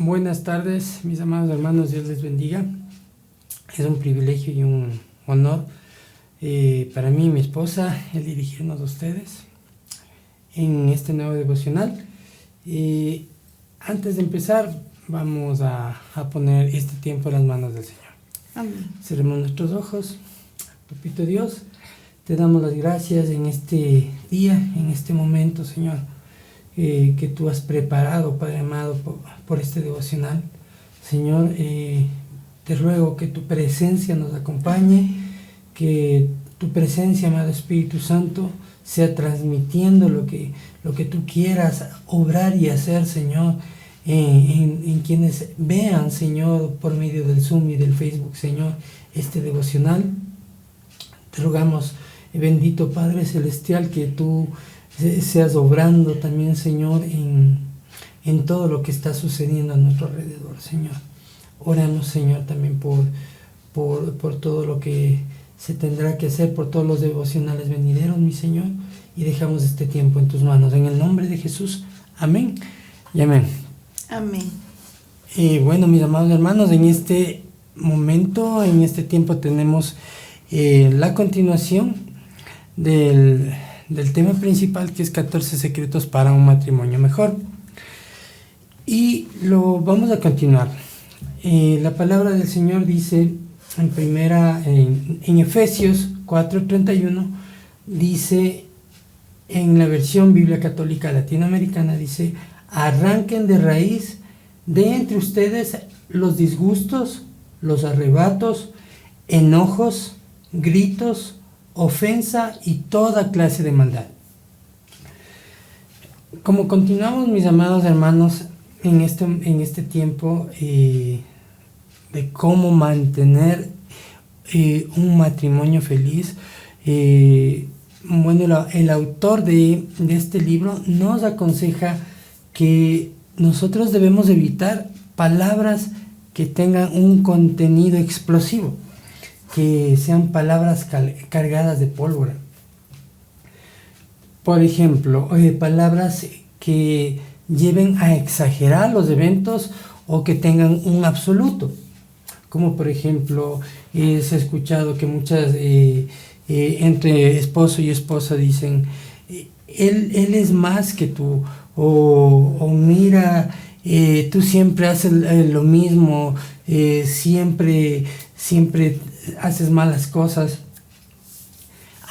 Buenas tardes, mis amados hermanos, Dios les bendiga. Es un privilegio y un honor para mí y mi esposa el dirigirnos a ustedes en este nuevo devocional. Antes de empezar, vamos a poner este tiempo en las manos del Señor. Amén. Cerremos nuestros ojos. Papito Dios, te damos las gracias en este día, en este momento, Señor, que tú has preparado, Padre amado, por este devocional. Señor, te ruego que tu presencia nos acompañe, que tu presencia, amado Espíritu Santo, sea transmitiendo lo que tú quieras obrar y hacer, Señor, en quienes vean, Señor, por medio del Zoom y del Facebook, Señor, este devocional. Te rogamos, bendito Padre Celestial, que tú seas obrando también, Señor, en todo lo que está sucediendo a nuestro alrededor, Señor. Oramos, Señor, también por todo lo que se tendrá que hacer, por todos los devocionales venideros, mi Señor, y dejamos este tiempo en tus manos. En el nombre de Jesús, amén y amén. Amén. Bueno, mis amados hermanos, en este momento, en este tiempo tenemos la continuación del tema principal, que es 14 secretos para un matrimonio mejor. Y lo vamos a continuar. La palabra del Señor dice en Efesios 4:31, dice en la versión Biblia Católica Latinoamericana, dice: arranquen de raíz de entre ustedes los disgustos, los arrebatos, enojos, gritos, ofensa y toda clase de maldad. Como continuamos, mis amados hermanos, en este tiempo de cómo mantener un matrimonio feliz, bueno, el autor de este libro nos aconseja que nosotros debemos evitar palabras que tengan un contenido explosivo, que sean palabras cargadas de pólvora. Por ejemplo, palabras que lleven a exagerar los eventos o que tengan un absoluto. Como por ejemplo, se ha escuchado que muchas entre esposo y esposa dicen: él es más que tú, o mira, tú siempre haces lo mismo, siempre haces malas cosas.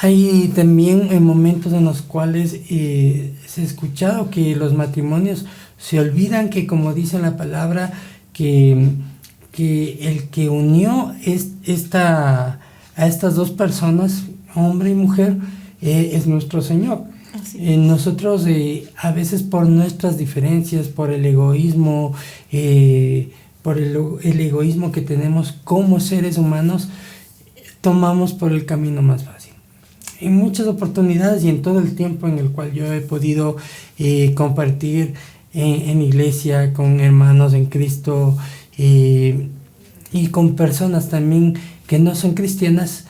Hay también momentos en los cuales se ha escuchado que los matrimonios se olvidan que, como dice la palabra, que el que unió a estas dos personas, hombre y mujer, es nuestro Señor. Nosotros a veces, por nuestras diferencias, por el egoísmo, por el egoísmo que tenemos como seres humanos, tomamos por el camino más fácil. En muchas oportunidades y en todo el tiempo en el cual yo he podido compartir en iglesia con hermanos en Cristo, y con personas también que no son cristianas,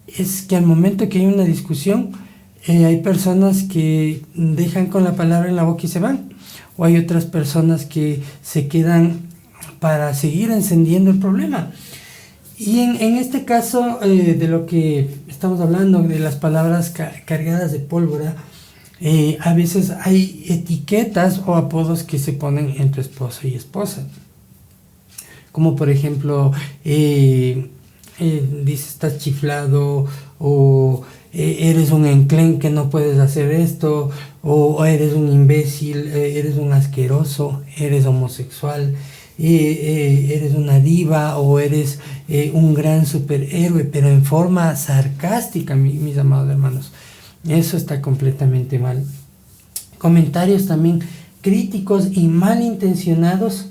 es que al momento que hay una discusión, hay personas que dejan con la palabra en la boca y se van, o hay otras personas que se quedan para seguir encendiendo el problema. Y en este caso, de lo que estamos hablando, de las palabras cargadas de pólvora, a veces hay etiquetas o apodos que se ponen entre esposo y esposa. Como por ejemplo, dice: estás chiflado, o eres un enclenque, no puedes hacer esto, o eres un imbécil, eres un asqueroso, eres homosexual, eres una diva, o eres un gran superhéroe, pero en forma sarcástica, mis amados hermanos. Eso está completamente mal. Comentarios también críticos y malintencionados,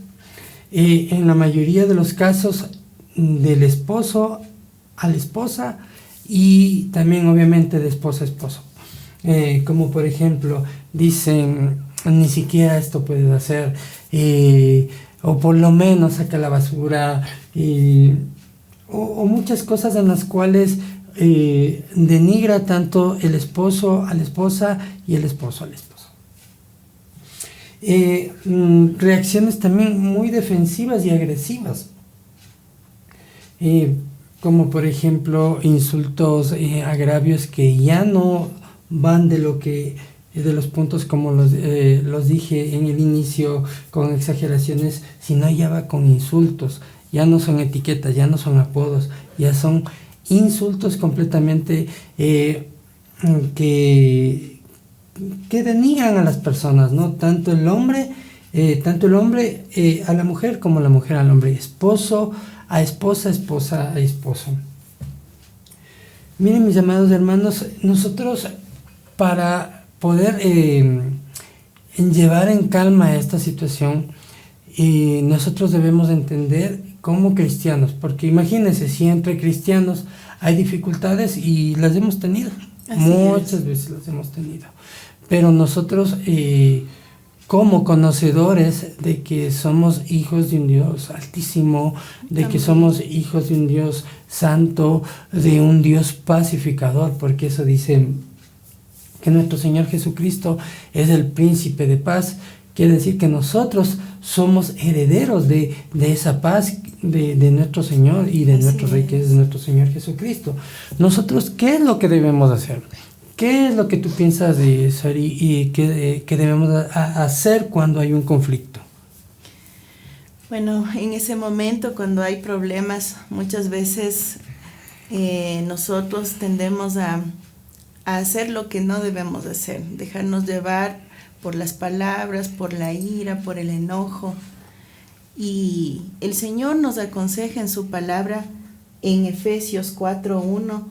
en la mayoría de los casos, del esposo a la esposa, y también obviamente de esposa a esposo. Como por ejemplo, dicen: ni siquiera esto puedes hacer, o por lo menos saca la basura, o muchas cosas en las cuales denigra tanto el esposo a la esposa y el esposo al esposo. reacciones también muy defensivas y agresivas, como por ejemplo insultos, agravios que ya no van de lo que de los puntos como los dije en el inicio, con exageraciones, sino ya va con insultos, ya no son etiquetas, ya no son apodos, ya son insultos completamente que denigran a las personas, ¿no? Tanto el hombre a la mujer como la mujer al hombre, esposo a esposa, esposa a esposo. Miren, mis amados hermanos, nosotros para poder llevar en calma esta situación, nosotros debemos entender como cristianos, porque imagínense, si entre cristianos hay dificultades y las hemos tenido, muchas veces las hemos tenido, pero nosotros como conocedores de que somos hijos de un Dios altísimo, de que somos hijos de un Dios santo, de un Dios pacificador, porque eso dice que nuestro Señor Jesucristo es el príncipe de paz, quiere decir que nosotros somos herederos de esa paz de nuestro Señor y de nuestro Rey, que es nuestro Señor Jesucristo. Nosotros, ¿qué es lo que debemos hacer? ¿Qué es lo que tú piensas de Sari y que debemos hacer cuando hay un conflicto? Bueno, en ese momento cuando hay problemas, muchas veces nosotros tendemos a hacer lo que no debemos hacer, dejarnos llevar por las palabras, por la ira, por el enojo. Y el Señor nos aconseja en su palabra en Efesios 4:1,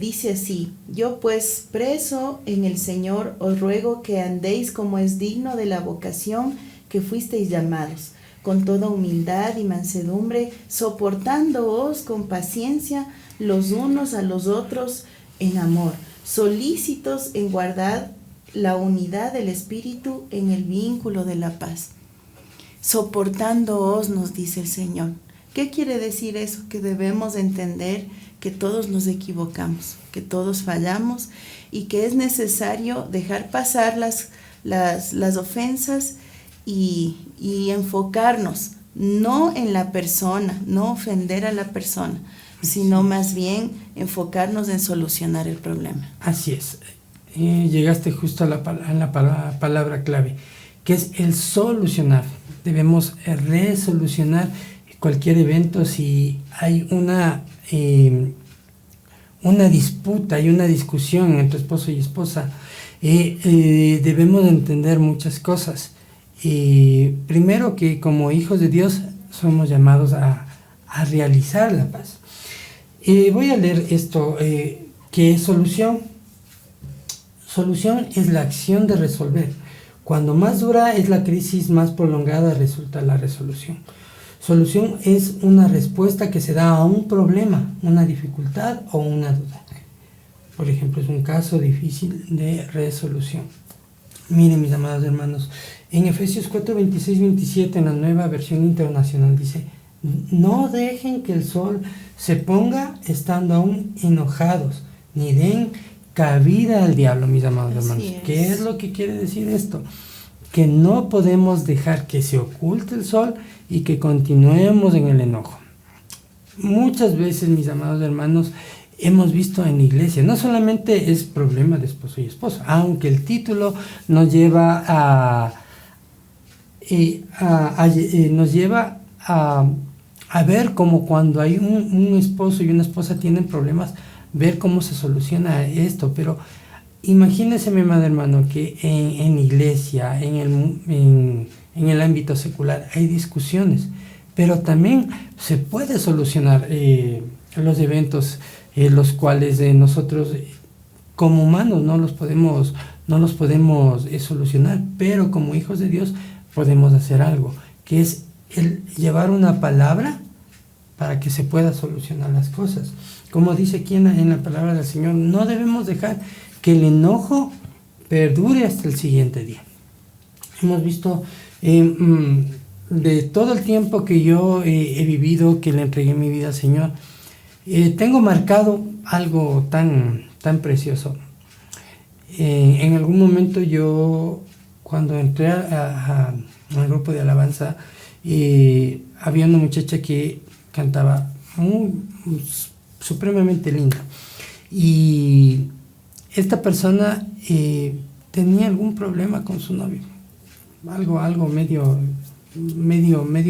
dice así: yo pues, preso en el Señor, os ruego que andéis como es digno de la vocación que fuisteis llamados, con toda humildad y mansedumbre, soportándoos con paciencia los unos a los otros en amor, solícitos en guardar la unidad del Espíritu en el vínculo de la paz. Soportándoos, nos dice el Señor. ¿Qué quiere decir eso? Que debemos entender que todos nos equivocamos, que todos fallamos y que es necesario dejar pasar las ofensas y enfocarnos no en la persona, no ofender a la persona, sino más bien enfocarnos en solucionar el problema. Así es. Llegaste justo a la palabra clave, que es el solucionar. Debemos resolucionar cualquier evento. Si hay una disputa y una discusión entre esposo y esposa, debemos entender muchas cosas. Primero, que como hijos de Dios somos llamados a realizar la paz. Voy a leer esto, que es solución. Solución es la acción de resolver. Cuando más dura es la crisis, más prolongada resulta la resolución. Solución es una respuesta que se da a un problema, una dificultad o una duda. Por ejemplo, es un caso difícil de resolución. Miren, mis amados hermanos, en Efesios 4:26-27, en la Nueva Versión Internacional, dice: no dejen que el sol se ponga estando aún enojados, ni den cabida al diablo, mis amados hermanos. ¿Qué es lo que quiere decir esto? Que no podemos dejar que se oculte el sol y que continuemos en el enojo. Muchas veces, mis amados hermanos, hemos visto en la iglesia, no solamente es problema de esposo y esposa, aunque el título nos lleva a ver cómo cuando hay un esposo y una esposa tienen problemas, ver cómo se soluciona esto. Pero imagínese, mi amado hermano, que en la iglesia, en el ámbito secular, hay discusiones, pero también se puede solucionar los eventos, los cuales nosotros como humanos no los podemos solucionar, pero como hijos de Dios podemos hacer algo, que es el llevar una palabra para que se pueda solucionar las cosas. Como dice aquí en la palabra del Señor, no debemos dejar que el enojo perdure hasta el siguiente día. Hemos visto de todo el tiempo que yo he vivido, que le entregué mi vida al Señor, tengo marcado algo tan precioso. En algún momento yo, cuando entré al grupo de alabanza, había una muchacha que cantaba supremamente linda. Y esta persona tenía algún problema con su novio. Algo medio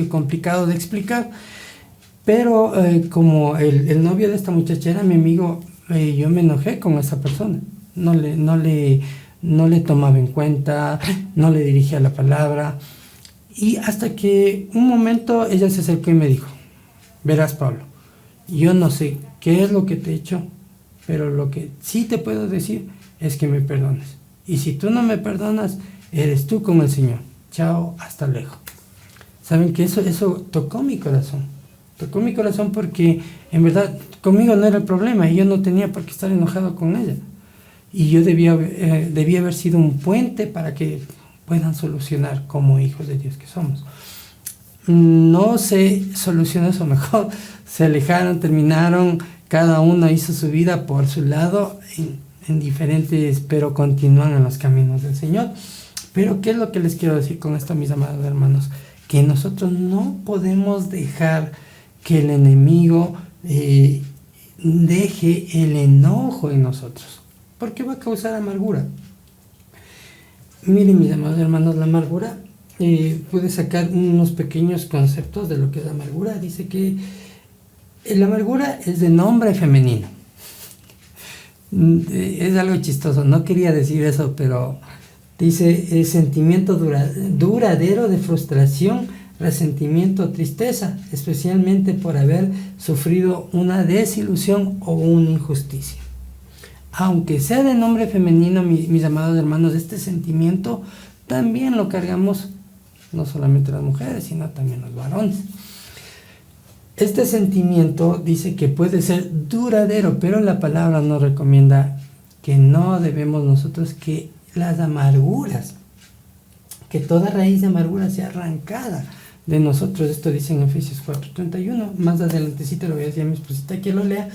complicado de explicar. Pero como el novio de esta muchacha era mi amigo, yo me enojé con esa persona. No le tomaba en cuenta, no le dirigía la palabra. Y hasta que un momento ella se acercó y me dijo: verás, Pablo, yo no sé qué es lo que te he hecho, pero lo que sí te puedo decir es que me perdones. Y si tú no me perdonas, eres tú como el Señor. Chao, hasta luego. ¿Saben que eso tocó mi corazón? Tocó mi corazón porque en verdad conmigo no era el problema y yo no tenía por qué estar enojado con ella. Y yo debía haber sido un puente para que puedan solucionar como hijos de Dios que somos. No se solucionó eso mejor. Se alejaron, terminaron, cada uno hizo su vida por su lado en diferentes, pero continúan en los caminos del Señor. Pero ¿qué es lo que les quiero decir con esto, mis amados hermanos? Que nosotros no podemos dejar que el enemigo deje el enojo en nosotros, porque va a causar amargura. Miren, mis amados hermanos, la amargura, puede sacar unos pequeños conceptos de lo que es la amargura. Dice que la amargura es de nombre femenino. Es algo chistoso, no quería decir eso, pero dice sentimiento duradero de frustración, resentimiento, tristeza, especialmente por haber sufrido una desilusión o una injusticia. Aunque sea de nombre femenino, mis amados hermanos, este sentimiento también lo cargamos no solamente las mujeres, sino también los varones. Este sentimiento dice que puede ser duradero, pero la palabra nos recomienda que no debemos nosotros que las amarguras, que toda raíz de amargura sea arrancada de nosotros. Esto dice en Efesios 4:31. Más adelantecito lo voy a decir a mi esposita que lo lea.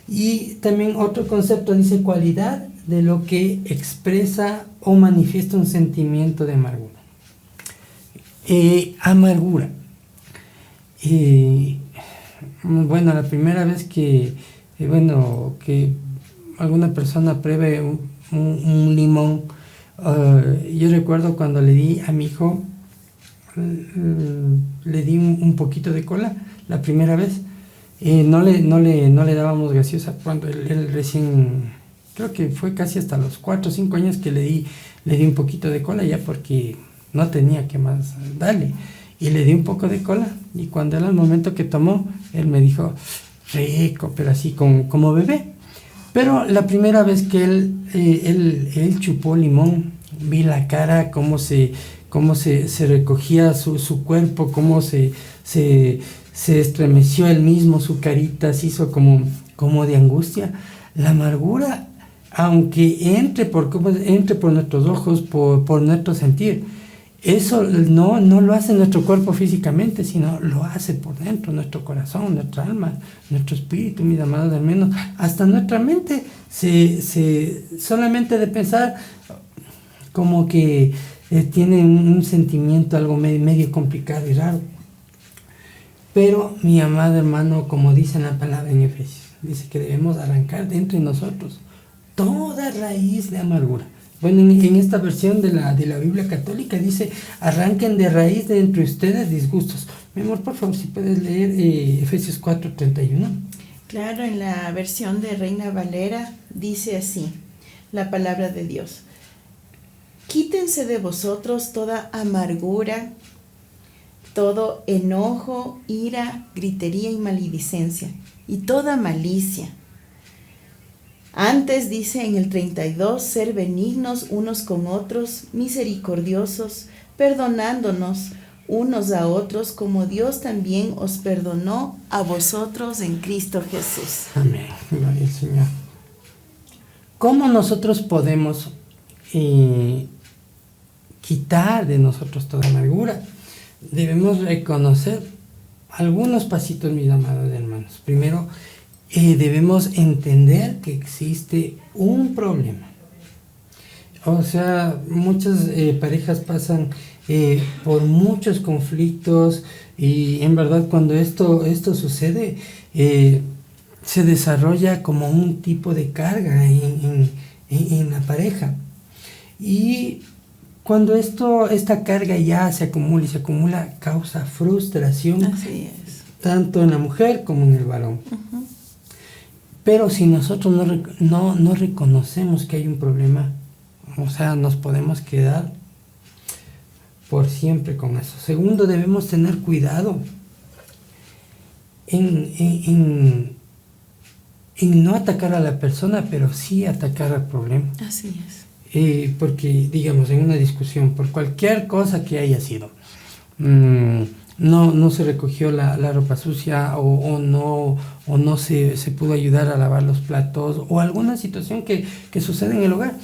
Y también otro concepto dice cualidad de lo que expresa o manifiesta un sentimiento de amargura. Amargura. Bueno, la primera vez que alguna persona pruebe un limón, yo recuerdo cuando le di a mi hijo, le di un poquito de cola la primera vez. No le dábamos gaseosa cuando él recién, creo que fue casi hasta los 4 o 5 años que le di un poquito de cola, ya porque no tenía que más darle. Y le di un poco de cola, y cuando era el momento que tomó, él me dijo, rico, pero así como bebé. Pero la primera vez que él chupó limón, vi la cara, cómo se recogía su cuerpo, cómo se estremeció él mismo, su carita se hizo como de angustia. La amargura, aunque entre por nuestros ojos, por nuestro sentir, eso no lo hace nuestro cuerpo físicamente, sino lo hace por dentro, nuestro corazón, nuestra alma, nuestro espíritu, mis amados hermanos, hasta nuestra mente solamente de pensar como que tiene un sentimiento algo medio complicado y raro. Pero mi amado hermano, como dice en la palabra en Efesios, dice que debemos arrancar dentro de nosotros toda raíz de amargura. Bueno, en esta versión de la Biblia católica dice, arranquen de raíz de entre ustedes disgustos. Mi amor, por favor, si puedes leer Efesios 4:31. Claro, en la versión de Reina Valera dice así, la palabra de Dios. Quítense de vosotros toda amargura, todo enojo, ira, gritería y maledicencia, y toda malicia. Antes dice en el 32, ser benignos unos con otros, misericordiosos, perdonándonos unos a otros, como Dios también os perdonó a vosotros en Cristo Jesús. Amén, gloria al Señor. ¿Cómo nosotros podemos quitar de nosotros toda amargura? Debemos reconocer algunos pasitos, mis amados hermanos. Primero, debemos entender que existe un problema. O sea, muchas parejas pasan por muchos conflictos y en verdad cuando esto sucede, se desarrolla como un tipo de carga en la pareja. Y cuando esta carga ya se acumula y se acumula, causa frustración. Así es. Tanto en la mujer como en el varón. Uh-huh. Pero si nosotros no reconocemos que hay un problema, o sea, nos podemos quedar por siempre con eso. Segundo, debemos tener cuidado en no atacar a la persona, pero sí atacar al problema. Así es. Porque, digamos, en una discusión, por cualquier cosa que haya sido, no se recogió la ropa sucia o no se pudo ayudar a lavar los platos o alguna situación que sucede en el hogar.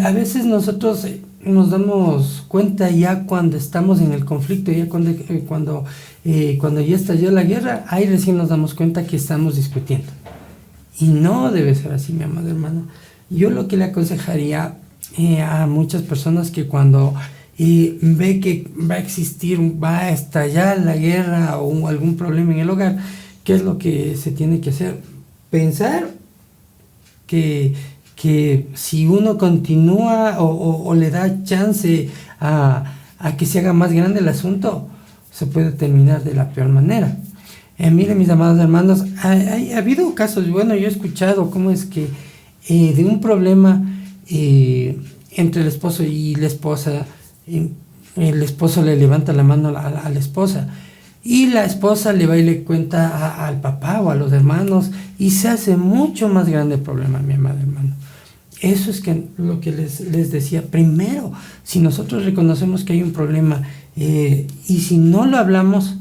A veces nosotros nos damos cuenta ya cuando estamos en el conflicto, ya cuando ya estalló la guerra, ahí recién nos damos cuenta que estamos discutiendo. Y no debe ser así, mi amado hermano. Yo lo que le aconsejaría a muchas personas que cuando ve que va a estallar la guerra o algún problema en el hogar, ¿qué es lo que se tiene que hacer? Pensar que si uno continúa o le da chance a que se haga más grande el asunto, se puede terminar de la peor manera. Miren, mis amados hermanos, ha habido casos, bueno, yo he escuchado cómo es que de un problema entre el esposo y la esposa, el esposo le levanta la mano a la esposa y la esposa le va y le cuenta al papá o a los hermanos y se hace mucho más grande el problema, mi amado hermano. Eso es lo que les decía. Primero, si nosotros reconocemos que hay un problema y si no lo hablamos,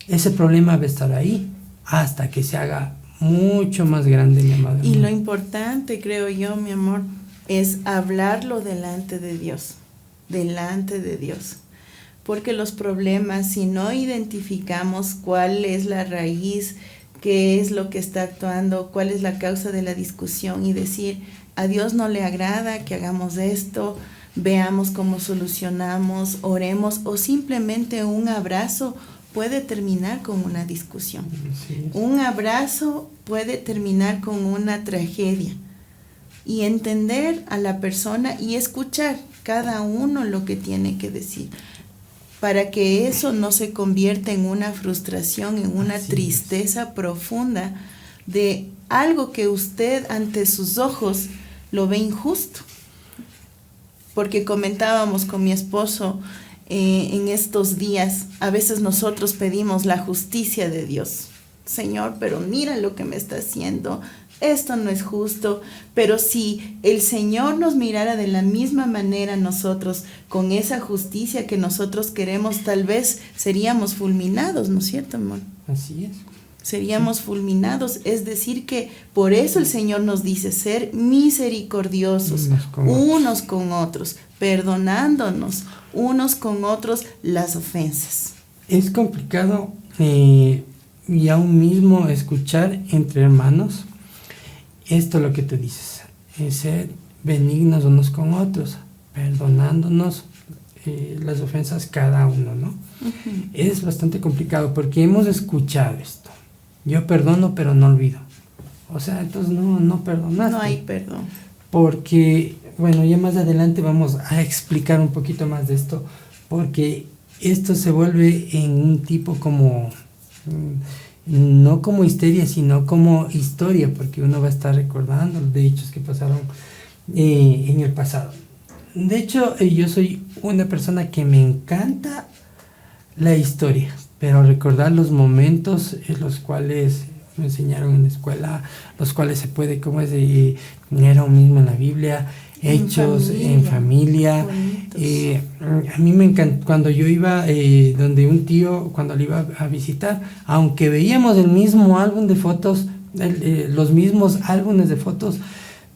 ese problema va a estar ahí hasta que se haga mucho más grande, mi amado. Y lo importante, creo yo, mi amor, es hablarlo delante de Dios. Delante de Dios. Porque los problemas, si no identificamos cuál es la raíz, qué es lo que está actuando, cuál es la causa de la discusión y decir, a Dios no le agrada que hagamos esto, veamos cómo solucionamos, oremos o simplemente un abrazo puede terminar con una discusión. Un abrazo puede terminar con una tragedia. Y entender a la persona y escuchar cada uno lo que tiene que decir, para que eso no se convierta en una frustración, en una tristeza profunda de algo que usted ante sus ojos lo ve injusto. Porque comentábamos con mi esposo en estos días, a veces nosotros pedimos la justicia de Dios. Señor, pero mira lo que me está haciendo, esto no es justo. Pero si el Señor nos mirara de la misma manera nosotros, con esa justicia que nosotros queremos, tal vez seríamos fulminados, ¿no es cierto, amor? Así es. Seríamos fulminados, es decir que por eso el Señor nos dice ser misericordiosos unos con otros, perdonándonos unos con otros las ofensas. Es complicado y aún mismo escuchar entre hermanos esto lo que tú dices, ser benignos unos con otros, perdonándonos las ofensas cada uno, ¿no? Uh-huh. Es bastante complicado porque hemos escuchado esto. Yo perdono, pero no olvido. O sea, entonces no perdonaste. No hay perdón. Porque, bueno, ya más adelante vamos a explicar un poquito más de esto, porque esto se vuelve en un tipo como, no como histeria, sino como historia, porque uno va a estar recordando los hechos que pasaron en el pasado. De hecho, yo soy una persona que me encanta la historia, pero recordar los momentos en los cuales me enseñaron en la escuela, los cuales se puede, como es, era un mismo en la Biblia, hechos en familia. A mí me encanta, cuando yo iba donde un tío, cuando le iba a visitar, aunque veíamos el mismo álbum de fotos, los mismos álbumes de fotos,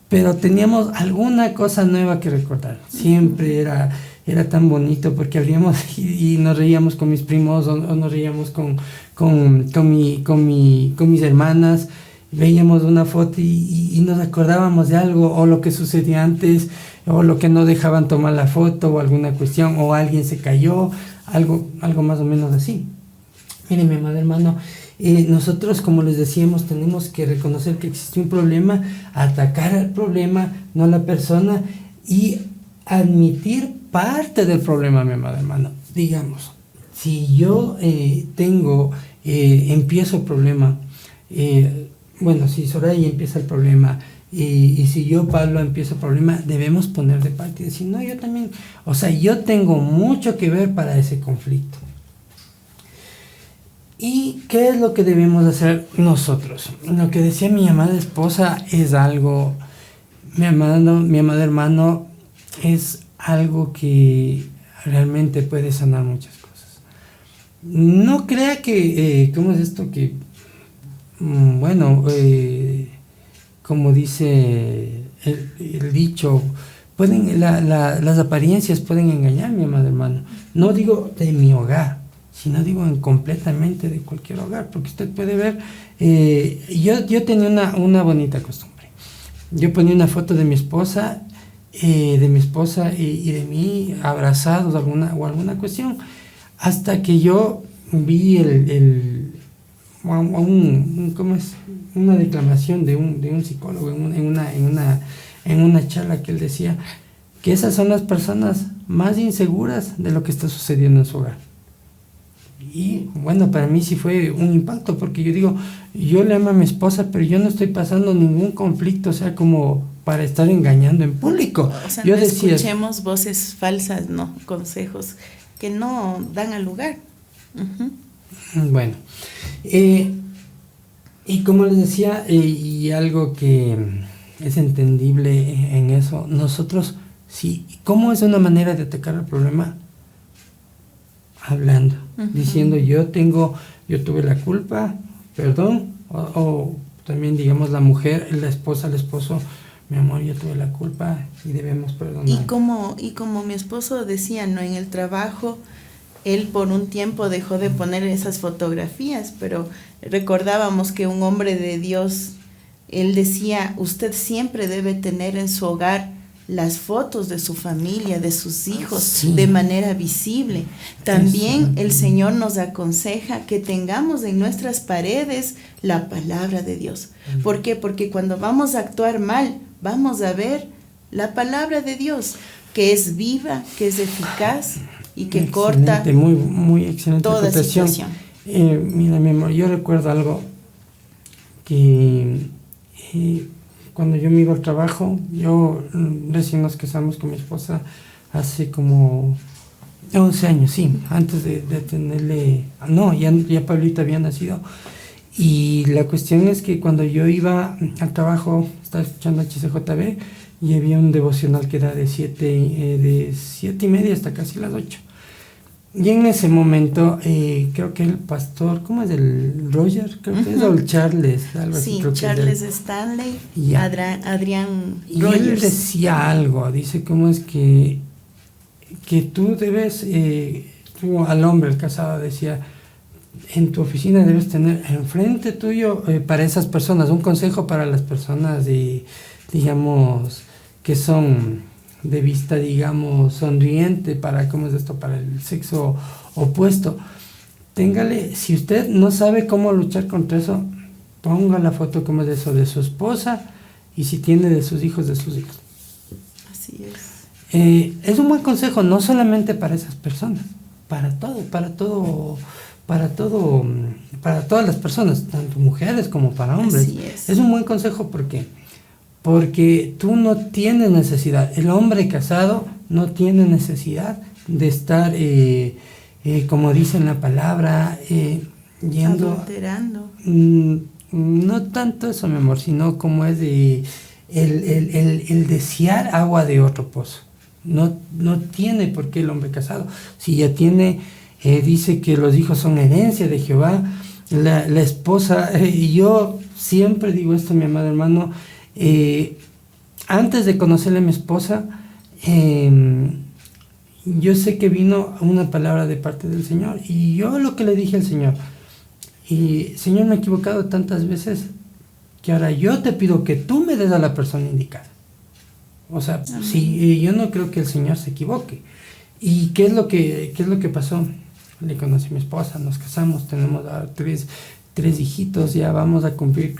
pero teníamos alguna cosa nueva que recordar. Siempre era tan bonito porque abríamos y nos reíamos con mis primos o nos reíamos con mis hermanas veíamos una foto y nos acordábamos de algo, o lo que sucedió antes, o lo que no dejaban tomar la foto, o alguna cuestión, o alguien se cayó, algo más o menos así. Miren, mi amado hermano, nosotros, como les decíamos, tenemos que reconocer que existe un problema, atacar al problema, no a la persona, y admitir parte del problema, mi amado hermano. Digamos, si yo empiezo el problema, si Soraya empieza el problema, y si yo, Pablo, empiezo el problema, debemos poner de parte y decir, no, yo también, yo tengo mucho que ver para ese conflicto. ¿Y qué es lo que debemos hacer nosotros? Lo que decía mi amada esposa es algo, mi amado hermano, es algo que realmente puede sanar muchas cosas. No crea que, ¿cómo es esto? Que, como dice el dicho, las apariencias pueden engañar, mi amado hermano. No digo de mi hogar, sino digo completamente de cualquier hogar, porque usted puede ver, yo tenía una bonita costumbre. Yo ponía una foto de mi esposa y de mí abrazados, alguna cuestión, hasta que yo vi una declamación de un psicólogo en una charla, que él decía que esas son las personas más inseguras de lo que está sucediendo en su hogar. Y bueno, para mí sí fue un impacto, porque yo digo, yo le amo a mi esposa, pero yo no estoy pasando ningún conflicto, como para estar engañando en público. No escuchemos voces falsas, no, consejos que no dan al lugar. Uh-huh. Bueno, y como les decía, y algo que es entendible en eso, nosotros, sí, ¿cómo es una manera de atacar el problema? Hablando, uh-huh, diciendo yo tuve la culpa, perdón, o también digamos la mujer, la esposa, el esposo, mi amor, yo tuve la culpa y debemos perdonar. Y como mi esposo decía, ¿no? En el trabajo, él por un tiempo dejó de poner esas fotografías, pero recordábamos que un hombre de Dios, él decía, usted siempre debe tener en su hogar las fotos de su familia, de sus hijos, sí, de manera visible. También el Señor nos aconseja que tengamos en nuestras paredes la palabra de Dios. ¿Por qué? Porque cuando vamos a actuar mal, vamos a ver la palabra de Dios, que es viva, que es eficaz y que corta muy excelente toda situación. Mira, mi amor, yo recuerdo algo que... cuando yo me iba al trabajo, yo recién nos casamos con mi esposa hace como 11 años, sí, antes de tenerle... No, ya Pablito había nacido. Y la cuestión es que cuando yo iba al trabajo, estaba escuchando HCJB, y había un devocional que era de 7:30 hasta casi las 8. Y en ese momento, creo que el pastor, ¿cómo es el Roger? Creo que es, o el Charles, algo así. Sí, Charles Stanley, Adrián y Rogers. Él decía algo, dice cómo es que tú debes, tú al hombre, el casado, decía, en tu oficina debes tener enfrente tuyo, para esas personas, un consejo para las personas, digamos, que son de vista, digamos, sonriente, para el sexo opuesto. Téngale, si usted no sabe cómo luchar contra eso, ponga la foto como es de eso, de su esposa, y si tiene de sus hijos, de sus hijos. Así es. Es un buen consejo, no solamente para esas personas, para todas las personas, tanto mujeres como para hombres. Así es un buen consejo, porque tú no tienes necesidad, el hombre casado no tiene necesidad de estar, como dice en la palabra, yendo... Adulterando. No tanto eso, mi amor, sino como es el desear agua de otro pozo. No tiene por qué el hombre casado. Si ya tiene, dice que los hijos son herencia de Jehová, la esposa, y yo siempre digo esto, mi amado hermano, antes de conocerle a mi esposa, yo sé que vino una palabra de parte del Señor, y yo lo que le dije al Señor, y Señor, me he equivocado tantas veces, que ahora yo te pido que tú me des a la persona indicada. O sea, sí, yo no creo que el Señor se equivoque. ¿Y qué es lo que pasó? Le conocí a mi esposa, nos casamos, tenemos tres hijitos, ya vamos a cumplir,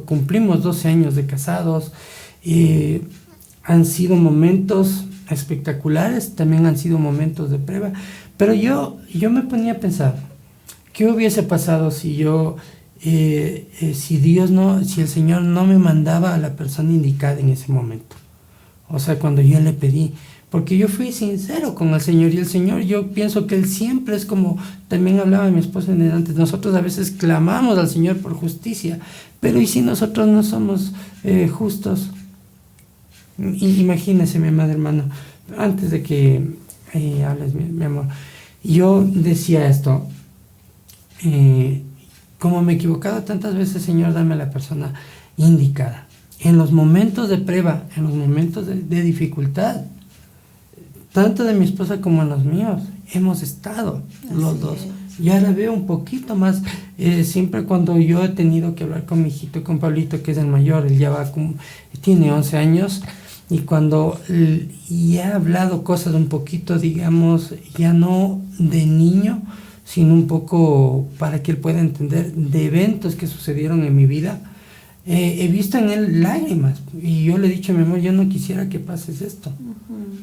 cumplimos 12 años de casados. Han sido momentos espectaculares, también han sido momentos de prueba, pero yo me ponía a pensar, ¿qué hubiese pasado si si el Señor no me mandaba a la persona indicada en ese momento? O sea, cuando yo le pedí, porque yo fui sincero con el Señor, y el Señor, yo pienso que Él siempre es como, también hablaba mi esposa antes, nosotros a veces clamamos al Señor por justicia, pero ¿y si nosotros no somos justos? Imagínese, mi amado hermano, antes de que hables, mi amor, yo decía esto, como me he equivocado tantas veces, Señor, dame a la persona indicada. En los momentos de prueba, en los momentos de dificultad, tanto de mi esposa como en los míos, hemos estado los dos. Y ahora veo un poquito más, siempre cuando yo he tenido que hablar con mi hijito, con Pablito, que es el mayor, él ya tiene 11 años, y cuando he hablado cosas un poquito, digamos, ya no de niño, sino un poco para que él pueda entender de eventos que sucedieron en mi vida, he visto en él lágrimas, y yo le he dicho, mi amor, yo no quisiera que pases esto.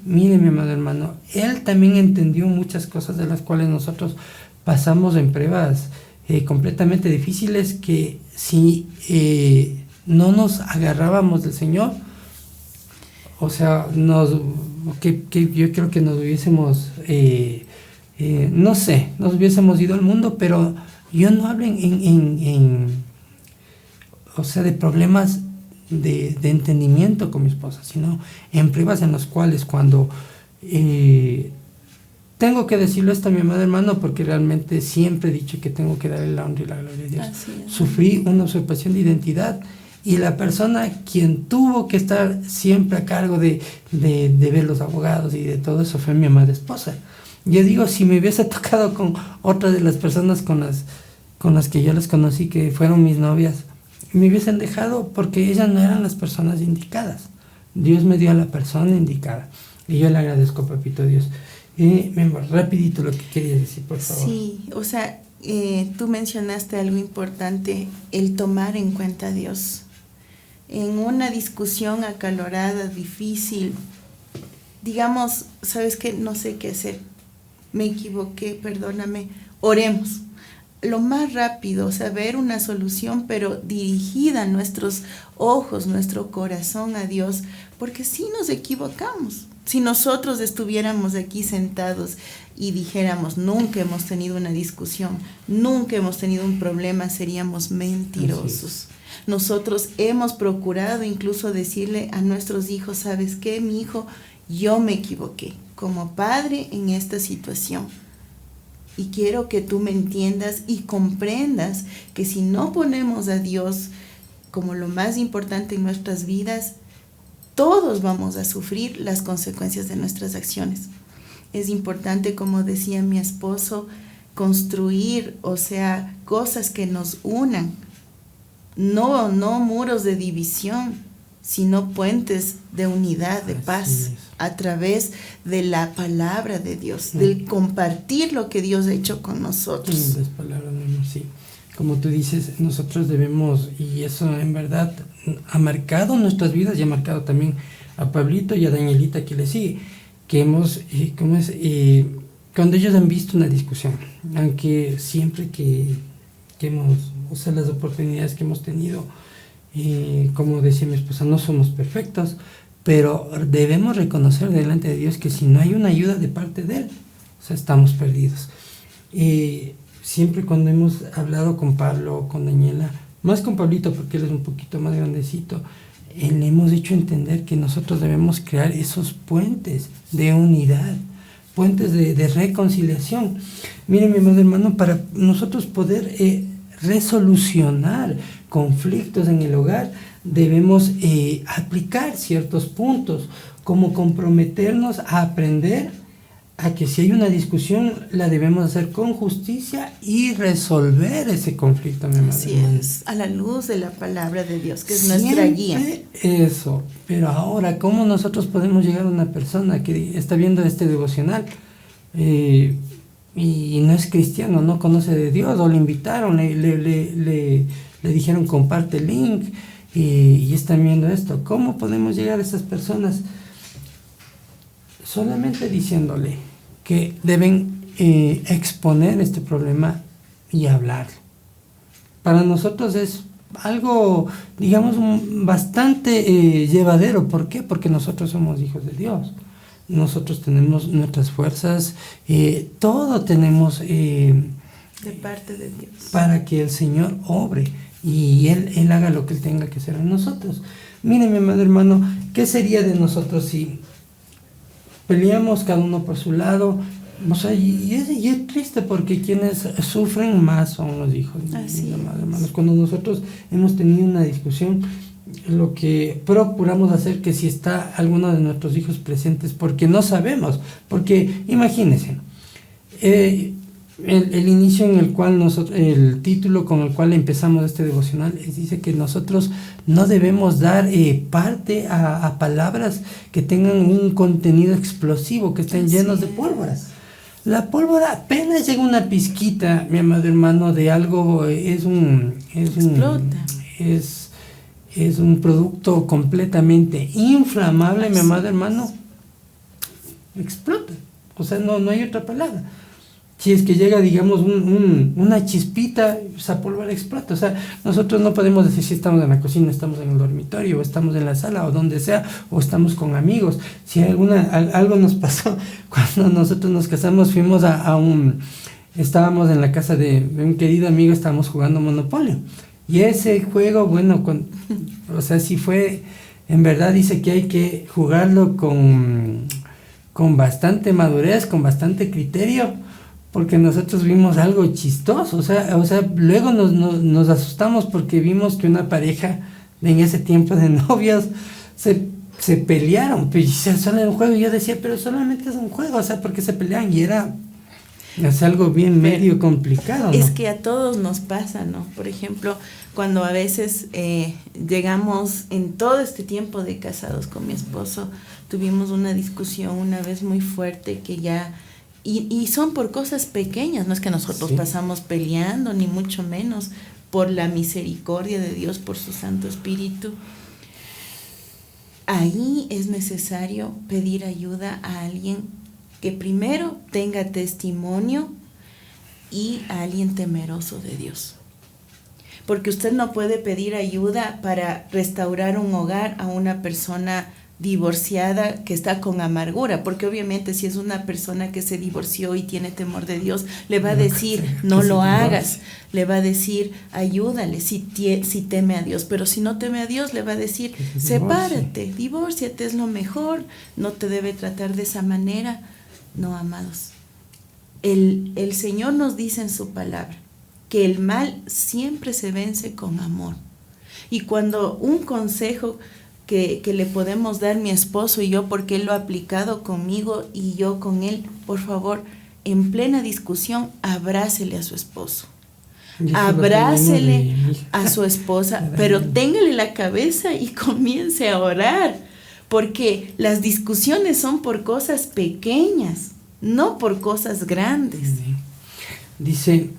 Mire, mi amado hermano, él también entendió muchas cosas de las cuales nosotros pasamos en pruebas completamente difíciles, que si no nos agarrábamos del Señor, o sea, yo creo que nos hubiésemos, no sé, nos hubiésemos ido al mundo, pero yo no hablo o sea, de problemas de entendimiento con mi esposa, sino en pruebas en las cuales cuando tengo que decirlo esto a mi amado hermano, porque realmente siempre he dicho que tengo que darle la honra y la gloria a Dios. Sufrí una usurpación de identidad, y la persona quien tuvo que estar siempre a cargo de ver los abogados y de todo eso fue mi amada esposa. Yo digo, si me hubiese tocado con otra de las personas con las que yo las conocí, que fueron mis novias, me hubiesen dejado, porque ellas no eran las personas indicadas. Dios me dio a la persona indicada, y yo le agradezco, papito Dios. Rapidito lo que quería decir, por favor. Sí, o sea, tú mencionaste algo importante, el tomar en cuenta a Dios. En una discusión acalorada, difícil, digamos, ¿sabes qué? No sé qué hacer, me equivoqué, perdóname, oremos. Lo más rápido, o sea, ver una solución, pero dirigida nuestros ojos, nuestro corazón a Dios, porque si nos equivocamos. Si nosotros estuviéramos aquí sentados y dijéramos, nunca hemos tenido una discusión, nunca hemos tenido un problema, seríamos mentirosos. Nosotros hemos procurado incluso decirle a nuestros hijos, ¿sabes qué, mi hijo? Yo me equivoqué como padre en esta situación. Y quiero que tú me entiendas y comprendas que si no ponemos a Dios como lo más importante en nuestras vidas, todos vamos a sufrir las consecuencias de nuestras acciones. Es importante, como decía mi esposo, construir, o sea, cosas que nos unan. No muros de división, sino puentes de unidad, de paz, a través de la palabra de Dios, del compartir lo que Dios ha hecho con nosotros. Las palabras, sí. Como tú dices, nosotros debemos, y eso en verdad ha marcado nuestras vidas y ha marcado también a Pablito y a Danielita que le sigue, que hemos, cuando ellos han visto una discusión, aunque siempre que hemos, o sea, las oportunidades que hemos tenido, como decía mi esposa, no somos perfectos, pero debemos reconocer delante de Dios que si no hay una ayuda de parte de Él, o sea, estamos perdidos. Siempre cuando hemos hablado con Pablo, con Daniela, más con Pablito porque él es un poquito más grandecito, le hemos hecho entender que nosotros debemos crear esos puentes de unidad, puentes de reconciliación. Miren, mi amado hermano, para nosotros poder resolucionar conflictos en el hogar, debemos aplicar ciertos puntos, como comprometernos a aprender a que si hay una discusión la debemos hacer con justicia y resolver ese conflicto, mi madre. Así es, a la luz de la palabra de Dios, que es Siempre nuestra guía. Eso, pero ahora, ¿cómo nosotros podemos llegar a una persona que está viendo este devocional y no es cristiano, no conoce de Dios, o le invitaron, le dijeron comparte el link y están viendo esto? ¿Cómo podemos llegar a esas personas? Solamente diciéndole que deben exponer este problema y hablar. Para nosotros es algo, digamos, bastante llevadero. ¿Por qué? Porque nosotros somos hijos de Dios. Nosotros tenemos nuestras fuerzas, todo tenemos de parte de Dios, para que el Señor obre y Él haga lo que Él tenga que hacer en nosotros. Miren, mi amado hermano, ¿qué sería de nosotros si peleamos cada uno por su lado? O sea, y es triste, porque quienes sufren más son los hijos. Así es. Hermanos, cuando nosotros hemos tenido una discusión, lo que procuramos hacer, que si está alguno de nuestros hijos presentes, porque no sabemos, porque imagínense, el inicio en el cual el título con el cual empezamos este devocional dice que nosotros no debemos dar parte a palabras que tengan un contenido explosivo, que estén llenos de pólvoras. La pólvora apenas llega una pizquita, mi amado hermano, de algo, explota. Es un producto completamente inflamable, mi amado hermano, explota. O sea, no hay otra palabra. Si es que llega, digamos, una chispita, esa pólvora explota. O sea, nosotros no podemos decir si estamos en la cocina, estamos en el dormitorio, o estamos en la sala, o donde sea, o estamos con amigos. Si algo nos pasó cuando nosotros nos casamos, fuimos estábamos en la casa de un querido amigo, estábamos jugando Monopolio. Y ese juego, bueno, o sea, si fue, en verdad dice que hay que jugarlo con bastante madurez, con bastante criterio, porque nosotros vimos algo chistoso. O sea luego nos asustamos porque vimos que una pareja en ese tiempo de novios se pelearon, pero solo era un juego, y yo decía, pero solamente es un juego, o sea, ¿por qué se pelean? Y es algo bien medio complicado, ¿no? Es que a todos nos pasa, ¿no? Por ejemplo, cuando a veces llegamos en todo este tiempo de casados con mi esposo, tuvimos una discusión una vez muy fuerte que ya... Y son por cosas pequeñas, no es que nosotros pasamos peleando, ni mucho menos, por la misericordia de Dios, por su Santo Espíritu. Ahí es necesario pedir ayuda a alguien que primero tenga testimonio y a alguien temeroso de Dios. Porque usted no puede pedir ayuda para restaurar un hogar a una persona divorciada que está con amargura, porque obviamente si es una persona que se divorció y tiene temor de Dios, le va a decir, no lo hagas, le va a decir, ayúdale si teme a Dios, pero si no teme a Dios, le va a decir, sepárate, divórciate, es lo mejor, no te debe tratar de esa manera. No, amados, el Señor nos dice en su palabra que el mal siempre se vence con amor, y cuando un consejo que le podemos dar mi esposo y yo, porque él lo ha aplicado conmigo y yo con él, por favor, en plena discusión, abrácele a su esposo, abrácele a su esposa, pero téngale la cabeza y comience a orar, porque las discusiones son por cosas pequeñas, no por cosas grandes. Dice,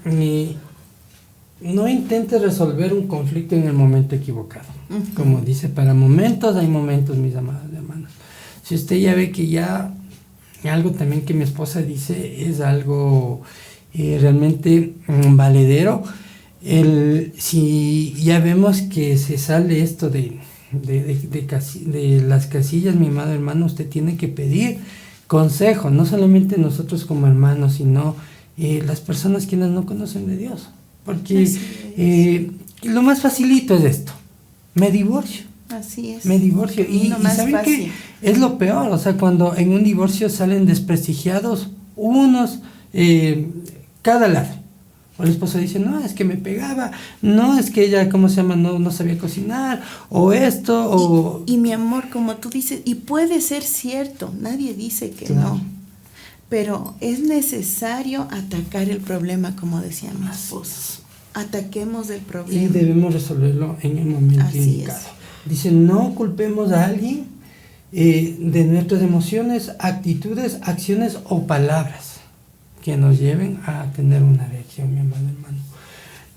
no intentes resolver un conflicto en el momento equivocado. Como dice, para momentos hay momentos, mis amados hermanos. Si usted ya ve que ya algo también que mi esposa dice es algo realmente valedero, si ya vemos que se sale esto de las casillas, mi amado hermano, usted tiene que pedir consejo, no solamente nosotros como hermanos, sino las personas quienes no conocen de Dios. Porque lo más facilito es esto: me divorcio. Así es. Me divorcio. Y ¿saben qué? Es lo peor, o sea, cuando en un divorcio salen desprestigiados unos, cada lado. O el esposo dice, no, es que me pegaba, no, es que ella, ¿cómo se llama? No sabía cocinar, o esto, o... Y mi amor, como tú dices, y puede ser cierto, nadie dice que no. pero es necesario atacar el problema, como decía mi esposo. Ataquemos el problema. Y debemos resolverlo en el momento indicado. Dice, no culpemos a alguien de nuestras emociones, actitudes, acciones o palabras que nos lleven a tener una reacción, mi amado hermano.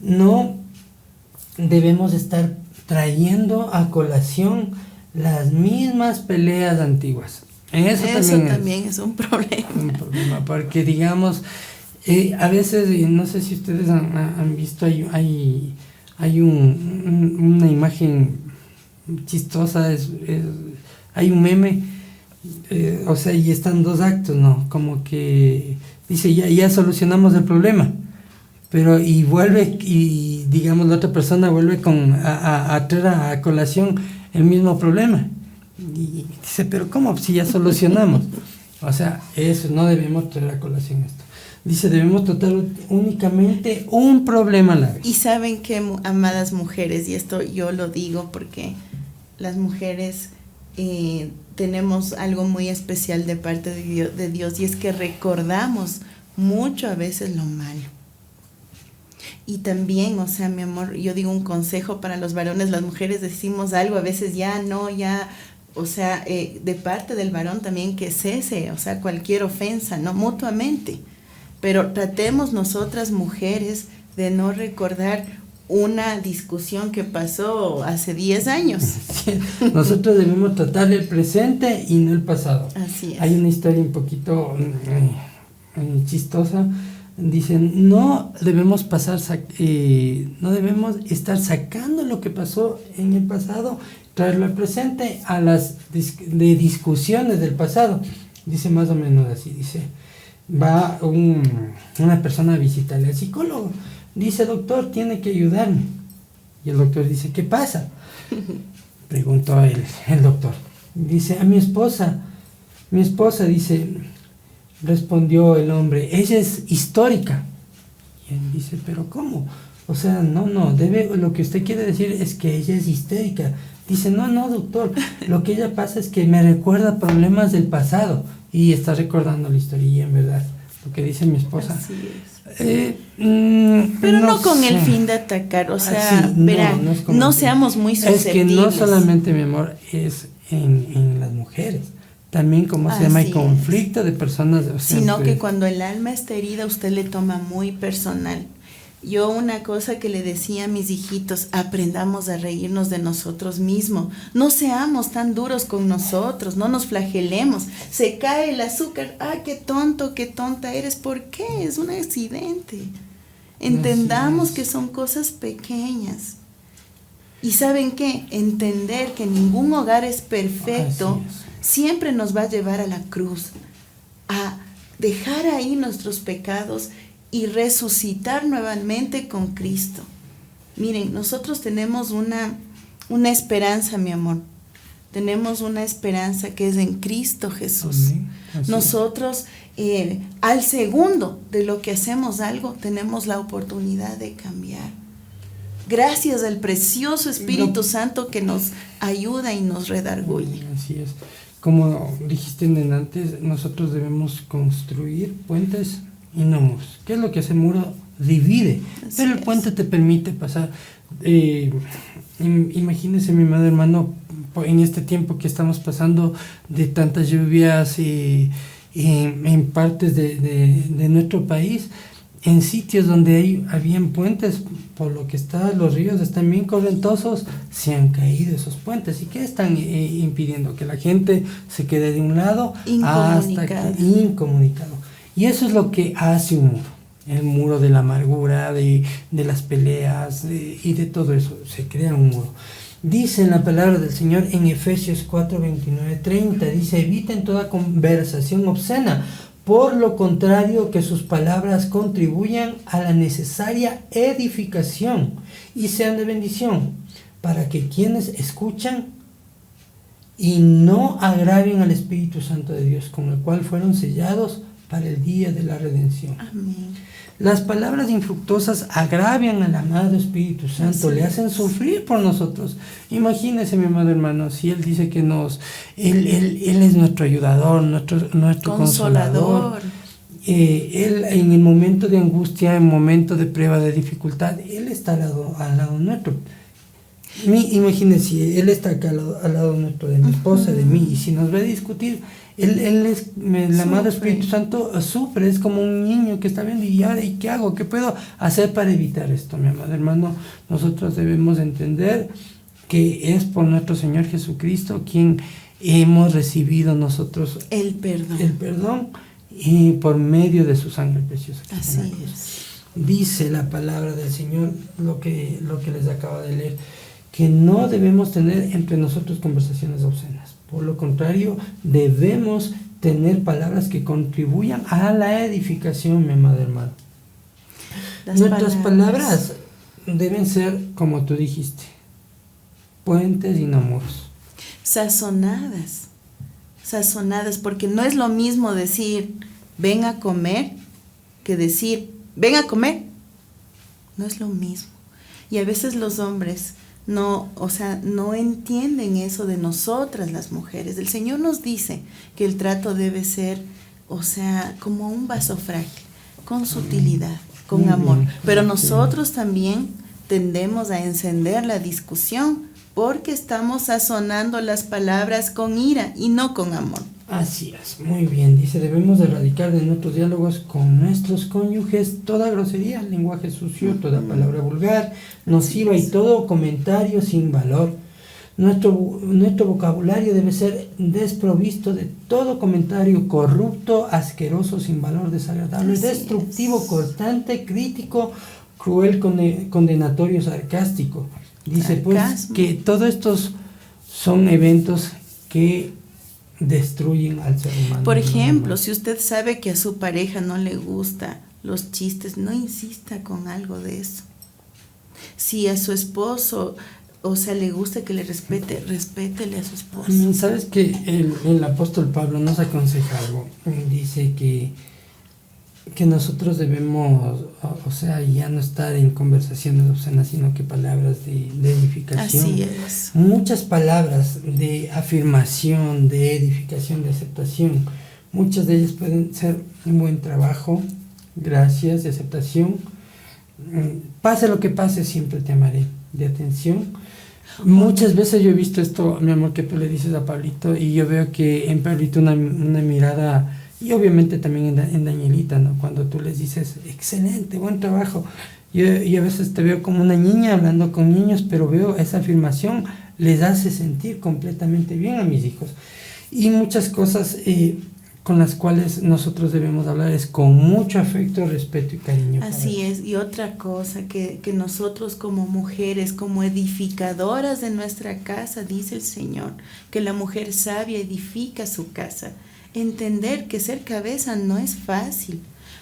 No debemos estar trayendo a colación las mismas peleas antiguas. Eso también es un problema. Un problema, porque digamos, a veces, no sé si ustedes han visto, hay una imagen chistosa, hay un meme, o sea, y están dos actos, ¿no? Como que dice, ya solucionamos el problema, pero y vuelve, y digamos la otra persona vuelve a traer a colación el mismo problema. Y dice, pero ¿cómo? Si ya solucionamos. O sea, eso, no debemos traer a colación esto. Dice, debemos tratar únicamente un problema a la vez. Y saben que, amadas mujeres, y esto yo lo digo porque las mujeres tenemos algo muy especial de parte de Dios, y es que recordamos mucho a veces lo malo. Y también, o sea, mi amor, yo digo un consejo para los varones, las mujeres decimos algo, a veces o sea, de parte del varón también que cese, o sea, cualquier ofensa, ¿no? Mutuamente. Pero tratemos nosotras mujeres de no recordar una discusión que pasó hace 10 años. Nosotros debemos tratar el presente y no el pasado. Así es. Hay una historia un poquito chistosa. Dicen, no debemos estar sacando lo que pasó en el pasado, traerlo al presente a las discusiones del pasado. Dice más o menos así, dice, va una persona a visitarle al psicólogo. Dice, doctor, tiene que ayudarme. Y el doctor dice, ¿qué pasa? Preguntó el doctor. Dice, a mi esposa, dice, respondió el hombre, ella es histórica. Y él dice, ¿pero cómo? O sea, lo que usted quiere decir es que ella es histérica. Dice, no, doctor, lo que ella pasa es que me recuerda problemas del pasado. Y está recordando la historia, y en verdad, lo que dice mi esposa. Así es. Pero no con el fin de atacar, o sea, verán, no seamos muy susceptibles. Es que no solamente, mi amor, es en las mujeres. También, como se llama, hay conflicto de personas. O sea, sino que cuando el alma está herida, usted le toma muy personal. Yo una cosa que le decía a mis hijitos, aprendamos a reírnos de nosotros mismos. No seamos tan duros con nosotros, no nos flagelemos. Se cae el azúcar, qué tonto, qué tonta eres. ¿Por qué? Es un accidente. Entendamos que son cosas pequeñas. Y ¿saben qué? Entender que ningún hogar es perfecto siempre nos va a llevar a la cruz, a dejar ahí nuestros pecados y resucitar nuevamente con Cristo. Miren, nosotros tenemos una esperanza, mi amor. Tenemos una esperanza que es en Cristo Jesús. Nosotros, al segundo de lo que hacemos algo, tenemos la oportunidad de cambiar. Gracias al precioso Espíritu Santo que nos ayuda y nos redarguye. Así es. Como dijiste antes, nosotros debemos construir puentes y no muros. ¿Qué es lo que hace el muro? Divide, pero el puente te permite pasar. Imagínese, mi madre, hermano, en este tiempo que estamos pasando de tantas lluvias en partes de nuestro país, en sitios donde habían puentes, por lo que los ríos están bien correntosos, se han caído esos puentes. ¿Y qué están impidiendo? Que la gente se quede de un lado incomunicado. Y eso es lo que hace un muro, el muro de la amargura, de las peleas y de todo eso, se crea un muro. Dice en la palabra del Señor en Efesios 4, 29, 30, dice, eviten toda conversación obscena, por lo contrario que sus palabras contribuyan a la necesaria edificación y sean de bendición, para que quienes escuchan y no agravien al Espíritu Santo de Dios, con el cual fueron sellados para el día de la redención. Amén. Las palabras infructuosas agravian al amado Espíritu Santo, le hacen sufrir por nosotros. Imagínese, mi amado hermano, si Él dice que Él es nuestro ayudador, nuestro consolador. Él en el momento de angustia, en momento de prueba, de dificultad, Él está al lado nuestro. Imagínense, Él está acá al lado nuestro, de mi esposa, de mí, y si nos ve discutir, Él es, el amado Espíritu Santo sufre, es como un niño que está viendo, y ahora, ¿y qué hago? ¿Qué puedo hacer para evitar esto, mi amado hermano? Nosotros debemos entender que es por nuestro Señor Jesucristo quien hemos recibido nosotros el perdón y por medio de su sangre preciosa. Así es. Dice la palabra del Señor, lo que les acabo de leer, que no debemos tener entre nosotros conversaciones obscenas. Por lo contrario, debemos tener palabras que contribuyan a la edificación, mi amado hermano. Nuestras palabras deben ser, como tú dijiste, puentes y no muros. Sazonadas, porque no es lo mismo decir ven a comer que decir ven a comer. No es lo mismo. Y a veces los hombres no entienden eso de nosotras las mujeres. El Señor nos dice que el trato debe ser, como un vaso frágil, con sutilidad, con amor. Pero nosotros también tendemos a encender la discusión porque estamos sazonando las palabras con ira y no con amor. Así es, muy bien. Dice, debemos erradicar de nuestros diálogos con nuestros cónyuges toda grosería, lenguaje sucio, toda palabra vulgar, nociva y todo comentario sin valor. Nuestro vocabulario debe ser desprovisto de todo comentario corrupto, asqueroso, sin valor, desagradable, destructivo, cortante, crítico, cruel, condenatorio, sarcástico. Dice pues que todos estos son eventos que destruyen al ser humano. Por ejemplo, si usted sabe que a su pareja no le gusta los chistes, no insista con algo de eso. Si a su esposo, le gusta que le respétele a su esposo. ¿Sabes que el apóstol Pablo nos aconseja algo? Dice que nosotros debemos, ya no estar en conversaciones obscenas, sino que palabras de edificación. Así es. Muchas palabras de afirmación, de edificación, de aceptación. Muchas de ellas pueden ser un buen trabajo, gracias, de aceptación. Pase lo que pase, siempre te amaré, de atención. Muchas veces yo he visto esto, mi amor, que tú le dices a Pablito, y yo veo que en Pablito una mirada. Y obviamente también en Danielita, ¿no? Cuando tú les dices, excelente, buen trabajo. Yo a veces te veo como una niña hablando con niños, pero veo esa afirmación, les hace sentir completamente bien a mis hijos. Y muchas cosas con las cuales nosotros debemos hablar es con mucho afecto, respeto y cariño. Así es. Y otra cosa, que nosotros como mujeres, como edificadoras de nuestra casa, dice el Señor, que la mujer sabia edifica su casa. Entender que ser cabeza no es fácil.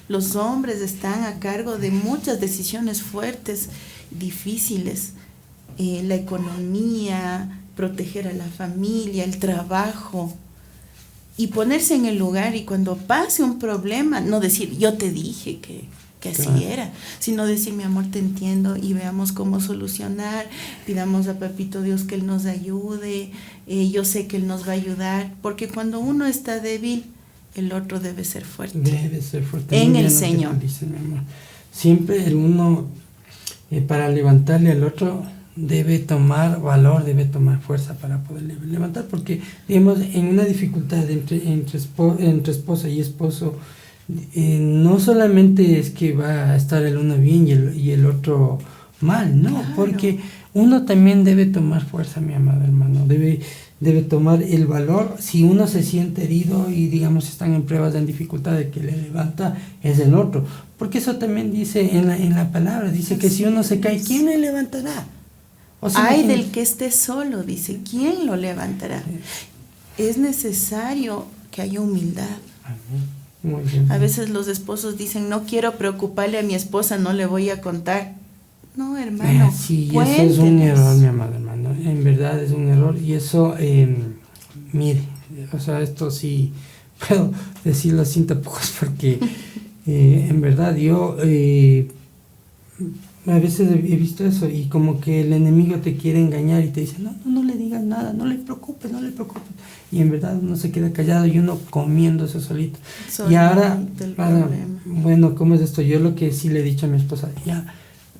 Los hombres están a cargo de muchas decisiones fuertes, difíciles. La economía, proteger a la familia, el trabajo. Y ponerse en el lugar y cuando pase un problema, no decir, yo te dije que así era, sino decir, mi amor, te entiendo y veamos cómo solucionar, pidamos a Papito Dios que Él nos ayude, yo sé que Él nos va a ayudar, porque cuando uno está débil, el otro debe ser fuerte. Debe ser fuerte. En el Señor. Dice, mi amor. Siempre el uno, para levantarle al otro, debe tomar valor, debe tomar fuerza para poderle levantar, porque, digamos, en una dificultad entre esposa y esposo, no solamente es que va a estar el uno bien y el otro mal, no, claro. Porque uno también debe tomar fuerza, mi amado hermano, debe tomar el valor. Si uno se siente herido y digamos están en pruebas, en dificultad, de que le levanta es el otro, porque eso también dice en la palabra, dice que si uno se cae, ¿quién le levantará? Ay del que esté solo, dice, ¿quién lo levantará? Es necesario que haya humildad. Amén. Muy bien. A veces los esposos dicen, no quiero preocuparle a mi esposa, no le voy a contar. No, hermano, sí, eso es un error, mi amado hermano. En verdad es un error. Y eso, mire, esto sí puedo decirlo sin tapujos, porque en verdad yo a veces he visto eso y como que el enemigo te quiere engañar y te dice, no le digas nada, no le preocupes. Y en verdad uno se queda callado y uno comiéndose solito. Y ahora, bueno, ¿cómo es esto? Yo lo que sí le he dicho a mi esposa, ya,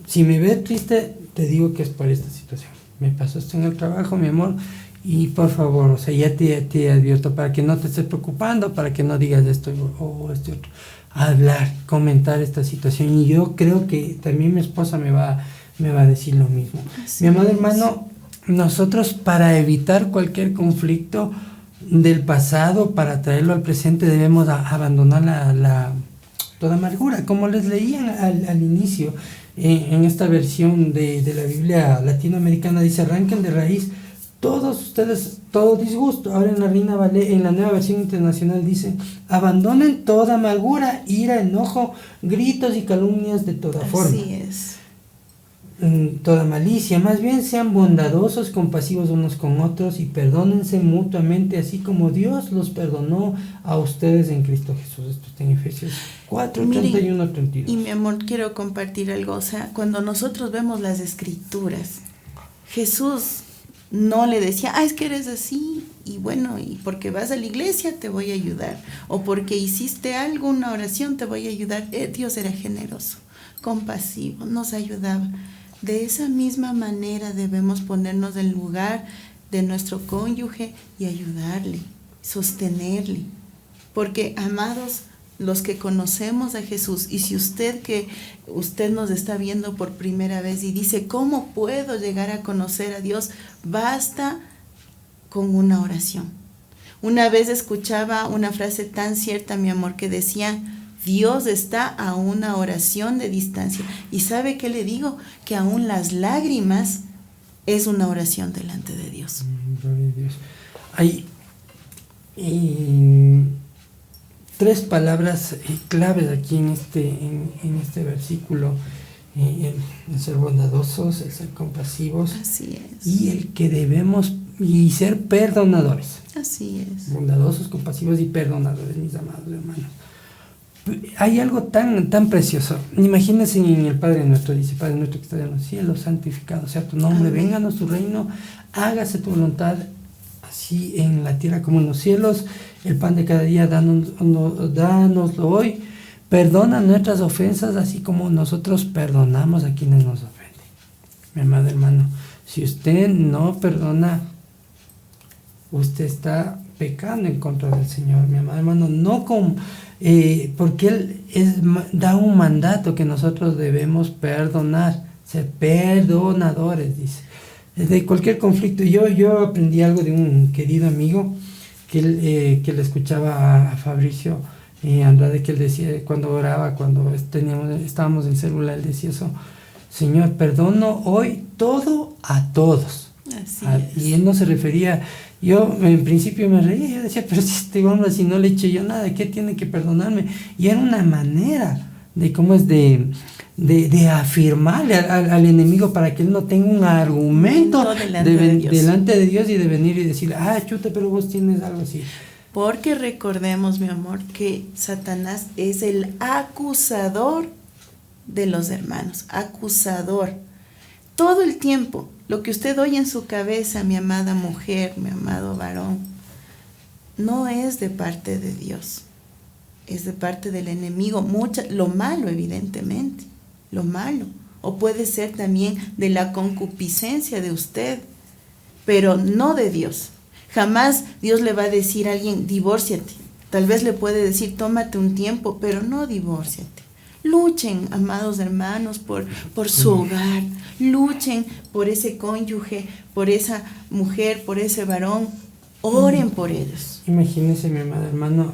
si me ves triste, te digo que es por esta situación. Me pasó esto en el trabajo, mi amor, y por favor, o sea, ya te advierto para que no te estés preocupando, para que no digas esto o este otro. Hablar, comentar esta situación, y yo creo que también mi esposa me va a decir lo mismo. Mi amado hermano, nosotros para evitar cualquier conflicto del pasado, para traerlo al presente, debemos abandonar toda amargura, como les leían al inicio. En esta versión de la Biblia latinoamericana dice, arranquen de raíz todos ustedes, todo disgusto. Ahora en la nueva versión internacional dice, abandonen toda amargura, ira, enojo, gritos y calumnias de toda forma. Así es. Toda malicia, más bien sean bondadosos, compasivos unos con otros y perdónense mutuamente, así como Dios los perdonó a ustedes en Cristo Jesús. Esto está en Efesios 4, 31, 32. Y mi amor, quiero compartir algo. O sea, cuando nosotros vemos las Escrituras, Jesús no le decía, es que eres así, y bueno, y porque vas a la iglesia te voy a ayudar, o porque hiciste algo, una oración, te voy a ayudar. Dios era generoso, compasivo, nos ayudaba. De esa misma manera debemos ponernos en el lugar de nuestro cónyuge y ayudarle, sostenerle. Porque, amados, los que conocemos a Jesús, y si usted nos está viendo por primera vez y dice, ¿cómo puedo llegar a conocer a Dios? Basta con una oración. Una vez escuchaba una frase tan cierta, mi amor, que decía, Dios está a una oración de distancia. ¿Y sabe qué le digo? Que aún las lágrimas es una oración delante de Dios. Gloria a Dios. Hay tres palabras claves aquí en este versículo. El ser bondadosos, el ser compasivos. Así es. Y el que debemos, y ser perdonadores. Así es. Bondadosos, compasivos y perdonadores, mis amados hermanos. Hay algo tan precioso. Imagínense en el Padre Nuestro, dice, Padre Nuestro que estás en los cielos, santificado sea tu nombre, vénganos tu reino, hágase tu voluntad, así en la tierra como en los cielos. El pan de cada día, dánoslo hoy. Perdona nuestras ofensas, así como nosotros perdonamos a quienes nos ofenden. Mi amado hermano, si usted no perdona, usted está pecando en contra del Señor, mi amado hermano. No porque Él da un mandato que nosotros debemos perdonar, ser perdonadores, dice. De cualquier conflicto. Yo aprendí algo de un querido amigo que le escuchaba a Fabricio Andrade, que él decía cuando oraba, cuando estábamos en célula, él decía eso: Señor, perdono hoy todo a todos. Así es. Y él no se refería, yo en principio me reía, yo decía, pero si este hombre, si no le eché yo nada, ¿qué tiene que perdonarme? Y era una manera de cómo es de afirmarle al enemigo para que él no tenga un argumento delante de Dios y de venir y decir, chuta, pero vos tienes algo así. Porque recordemos, mi amor, que Satanás es el acusador de los hermanos, acusador. Todo el tiempo, lo que usted oye en su cabeza, mi amada mujer, mi amado varón, no es de parte de Dios, es de parte del enemigo. Lo malo, evidentemente, lo malo. O puede ser también de la concupiscencia de usted, pero no de Dios. Jamás Dios le va a decir a alguien, divórciate. Tal vez le puede decir, tómate un tiempo, pero no divórciate. Luchen, amados hermanos, por su hogar. Luchen por ese cónyuge, por esa mujer, por ese varón. Oren por ellos. Imagínese, mi amado hermano,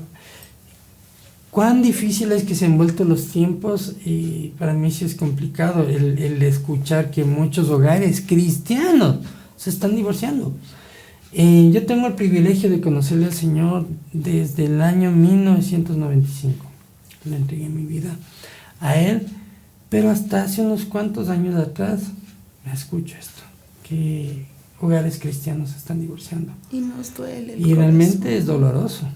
cuán difícil es que se han vuelto los tiempos, y para mí sí es complicado el escuchar que muchos hogares cristianos se están divorciando. Yo tengo el privilegio de conocerle al Señor desde el año 1995. Le entregué mi vida a Él, pero hasta hace unos cuantos años atrás me escucho esto, que hogares cristianos se están divorciando. Y nos duele el corazón. Realmente es doloroso,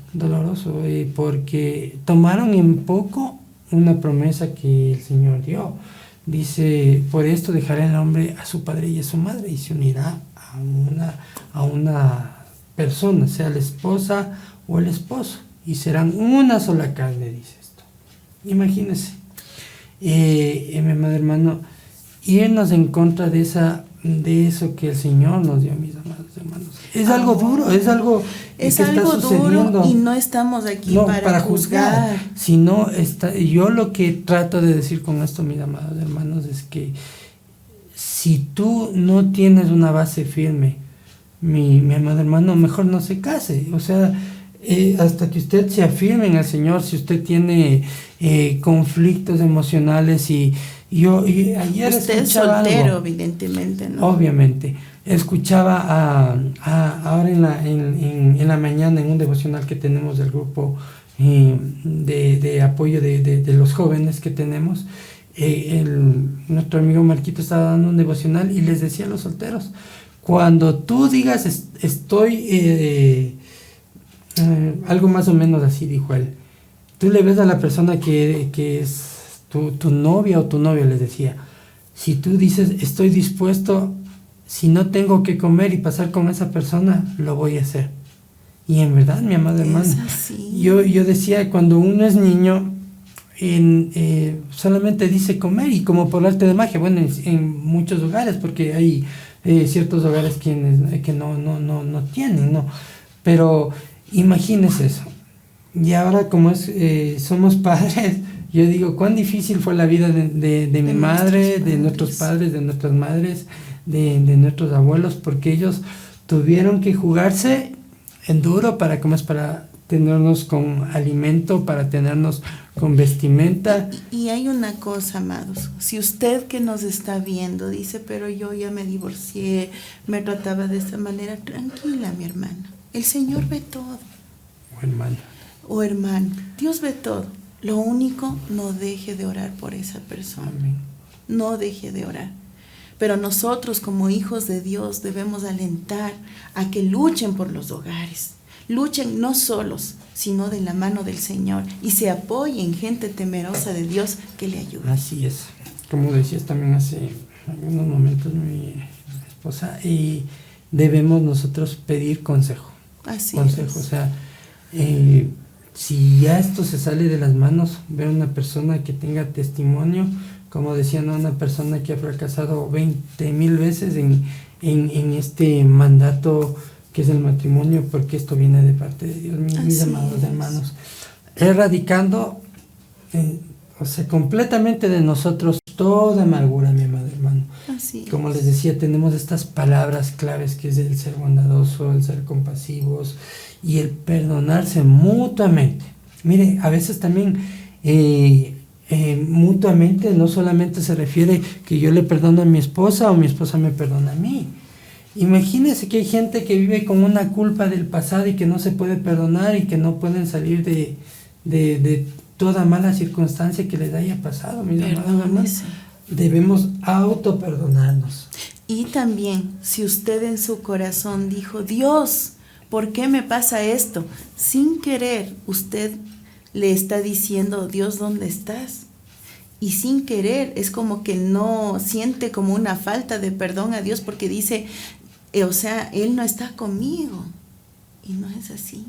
porque tomaron en poco una promesa que el Señor dio. dice, por esto dejará el hombre a su padre y a su madre y se unirá a una persona, sea la esposa o el esposo, y serán una sola carne, dice esto. Imagínense, mi amado hermano, irnos en contra de eso que el Señor nos dio, mis amados hermanos. Es algo duro, es algo es que algo está sucediendo. duro, y no estamos aquí No, para juzgar. Sino yo lo que trato de decir con esto, mis amados hermanos, es que si tú no tienes una base firme, mi amado hermano, mejor no se case. O sea, hasta que usted se afirme en el Señor, si usted tiene conflictos emocionales y ayer usted es soltero, algo, evidentemente, ¿no? Obviamente. Escuchaba ahora en la mañana en un devocional que tenemos del grupo de apoyo de los jóvenes que tenemos, nuestro amigo Marquito estaba dando un devocional y les decía a los solteros, cuando tú digas estoy, algo más o menos así dijo él, tú le ves a la persona que es tu novia o tu novio, les decía, si tú dices estoy dispuesto, si no tengo que comer y pasar con esa persona, lo voy a hacer. Y en verdad, mi amado hermano, yo decía, cuando uno es niño, solamente dice comer y como por arte de magia, bueno, en muchos hogares, porque hay ciertos hogares que no tienen, ¿no? Pero imagínese eso. Y ahora como somos padres, yo digo, cuán difícil fue la vida de mi madre, de nuestros padres, de nuestras madres, de nuestros abuelos, porque ellos tuvieron que jugarse en duro para tenernos con alimento, para tenernos con vestimenta. Y hay una cosa, amados, si usted que nos está viendo dice, pero yo ya me divorcié, me trataba de esta manera, tranquila, mi hermana, el Señor ve todo. O hermano, Dios ve todo. Lo único, no deje de orar por esa persona. Amén. No deje de orar. Pero nosotros como hijos de Dios debemos alentar a que luchen por los hogares. Luchen no solos, sino de la mano del Señor, y se apoyen gente temerosa de Dios que le ayude. Así es. Como decías también hace algunos momentos mi esposa, y debemos nosotros pedir consejo. Así consejo, es. O sea, si ya esto se sale de las manos, ver una persona que tenga testimonio, como decían, una persona que ha fracasado 20,000 veces en este mandato que es el matrimonio, porque esto viene de parte de Dios, mis amados hermanos, erradicando, o sea, completamente de nosotros toda amargura, mi amado hermano. Como les decía, tenemos estas palabras claves que es el ser bondadoso, el ser compasivos y el perdonarse mutuamente. Mire, a veces también mutuamente no solamente se refiere que yo le perdono a mi esposa o mi esposa me perdona a mí. Imagínense que hay gente que vive con una culpa del pasado y que no se puede perdonar y que no pueden salir de toda mala circunstancia que les haya pasado. Mis amados hermanos, debemos autoperdonarnos. Y también, si usted en su corazón dijo, Dios, ¿por qué me pasa esto? Sin querer, usted le está diciendo, Dios, ¿dónde estás? Y sin querer, es como que no siente como una falta de perdón a Dios porque dice, o sea, Él no está conmigo. Y no es así.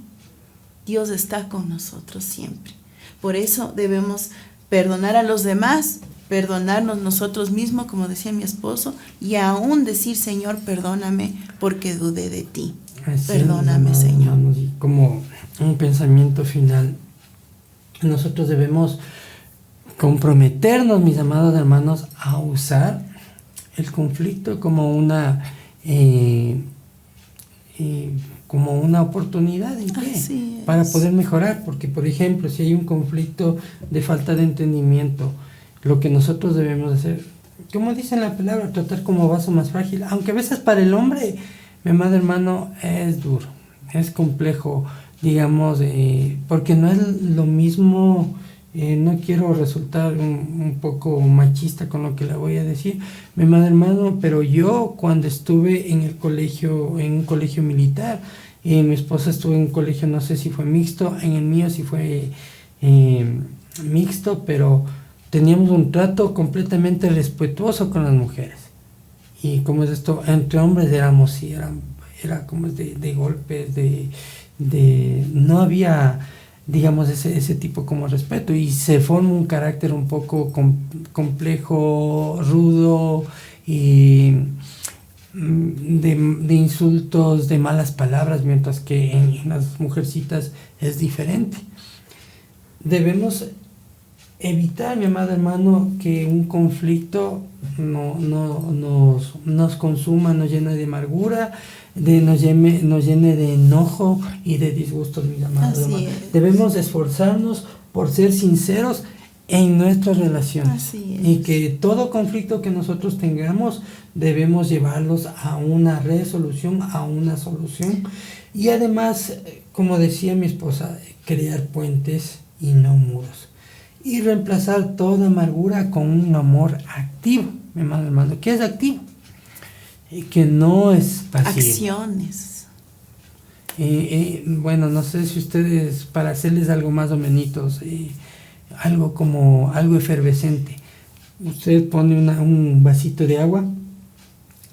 Dios está con nosotros siempre. Por eso debemos perdonar a los demás, perdonarnos nosotros mismos, como decía mi esposo, y aún decir, Señor, perdóname porque dudé de ti. Perdóname, Señor. Como un pensamiento final, nosotros debemos comprometernos, mis amados hermanos, a usar el conflicto como una oportunidad para poder mejorar, porque por ejemplo, si hay un conflicto de falta de entendimiento, lo que nosotros debemos hacer, como dice la palabra, tratar como vaso más frágil, aunque a veces para el hombre, mi amado hermano, es duro, es complejo, digamos, porque no es lo mismo. No quiero resultar un poco machista con lo que le voy a decir, mi amado hermano, pero yo cuando estuve en un colegio militar, mi esposa estuvo en un colegio, no sé si fue mixto, en el mío sí fue mixto, pero teníamos un trato completamente respetuoso con las mujeres. Y como es esto, entre hombres éramos, sí, era como de golpes, no había, digamos, ese tipo como respeto, y se forma un carácter un poco complejo, rudo, y de insultos, de malas palabras, mientras que en las mujercitas es diferente. Debemos evitar, mi amado hermano, que un conflicto nos consuma, nos llene de amargura, nos llene de enojo y de disgustos, mis amados hermanos. Debemos esforzarnos por ser sinceros en nuestras relaciones, y que todo conflicto que nosotros tengamos debemos llevarlos a una resolución, a una solución, y además, como decía mi esposa, crear puentes y no muros, y reemplazar toda amargura con un amor activo, mi hermano. ¿Qué es activo? Que no es pasivo. Acciones. Bueno, no sé si ustedes, para hacerles algo más o menos, algo efervescente, usted pone un vasito de agua,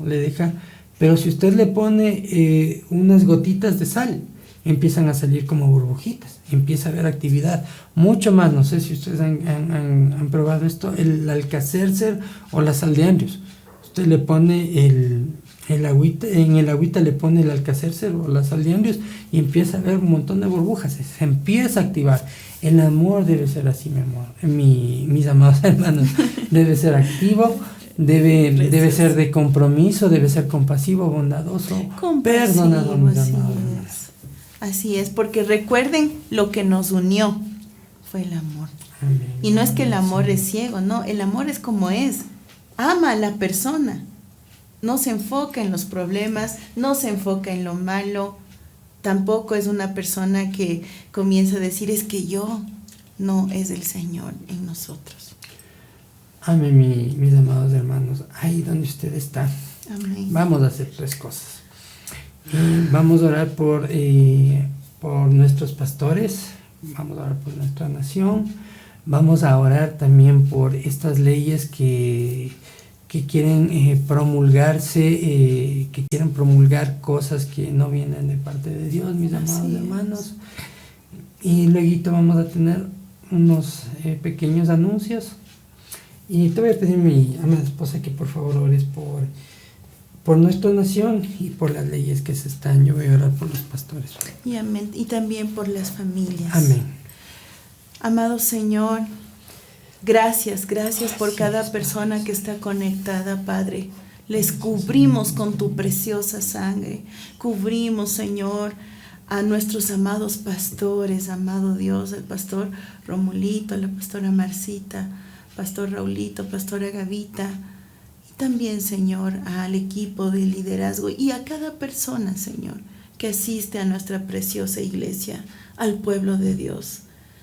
le deja, pero si usted le pone unas gotitas de sal, empiezan a salir como burbujitas, empieza a haber actividad, mucho más. No sé si ustedes han probado esto, el Alka-Seltzer o la sal de Andrews. Usted le pone el agüita, en el agüita le pone el Alka-Seltzer o la sal de Andrews, y empieza a haber un montón de burbujas, se empieza a activar. El amor debe ser así, mi amor, mis amados hermanos, debe ser activo, debe ser de compromiso, debe ser compasivo, bondadoso, perdonador, mis amados hermanos. Así es, porque recuerden, lo que nos unió fue el amor. Amén. Y no es que el amor es ciego, no, el amor es como es. Ama a la persona, no se enfoca en los problemas, no se enfoca en lo malo. Tampoco es una persona que comienza a decir, es que yo, no, es el Señor en nosotros. Amén, mis amados hermanos, ahí donde usted está. Amén. Vamos a hacer 3 cosas. Vamos a orar por nuestros pastores, vamos a orar por nuestra nación, vamos a orar también por estas leyes que quieren promulgarse, que quieren promulgar cosas que no vienen de parte de Dios, mis amados hermanos. Y luego vamos a tener unos pequeños anuncios, y te voy a pedir, mi amada esposa, que por favor ores por nuestra nación y por las leyes que se están. Yo voy a orar por los pastores. Y amén. Y también por las familias. Amén. Amado Señor, gracias por cada persona que está conectada, Padre. Les cubrimos con tu preciosa sangre. Cubrimos, Señor, a nuestros amados pastores, amado Dios, el pastor Romulito, la pastora Marcita, pastor Raulito, pastora Gavita. También, Señor, al equipo de liderazgo y a cada persona, Señor, que asiste a nuestra preciosa iglesia, al pueblo de Dios.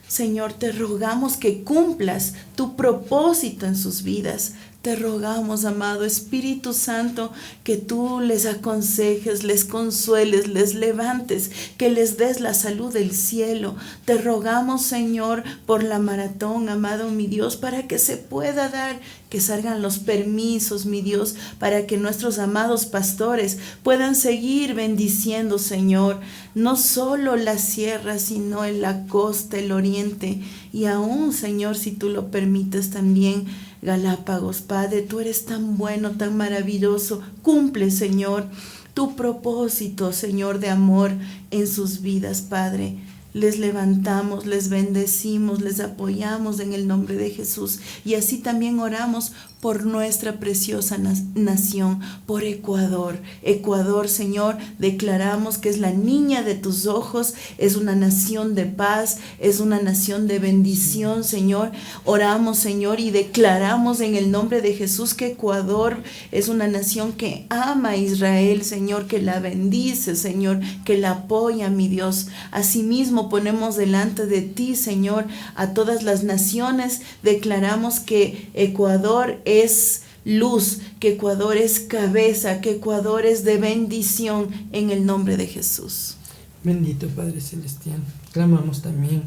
Señor, te rogamos que cumplas tu propósito en sus vidas. Te rogamos, amado Espíritu Santo, que tú les aconsejes, les consueles, les levantes, que les des la salud del cielo. Te rogamos, Señor, por la maratón, amado mi Dios, para que se pueda dar, que salgan los permisos, mi Dios, para que nuestros amados pastores puedan seguir bendiciendo, Señor, no solo la sierra, sino en la costa, el oriente, y aún, Señor, si tú lo permites, también Galápagos. Padre, tú eres tan bueno, tan maravilloso. Cumple, Señor, tu propósito, Señor, de amor en sus vidas, Padre. Les levantamos, les bendecimos, les apoyamos en el nombre de Jesús. Y así también oramos por nuestra preciosa nación, por Ecuador. Ecuador, Señor, declaramos que es la niña de tus ojos, es una nación de paz, es una nación de bendición, Señor. Oramos, Señor, y declaramos en el nombre de Jesús que Ecuador es una nación que ama a Israel, Señor, que la bendice, Señor, que la apoya, mi Dios. Asimismo, ponemos delante de ti, Señor, a todas las naciones. Declaramos que Ecuador es luz, que Ecuador es cabeza, que Ecuador es de bendición en el nombre de Jesús. Bendito Padre Celestial, clamamos también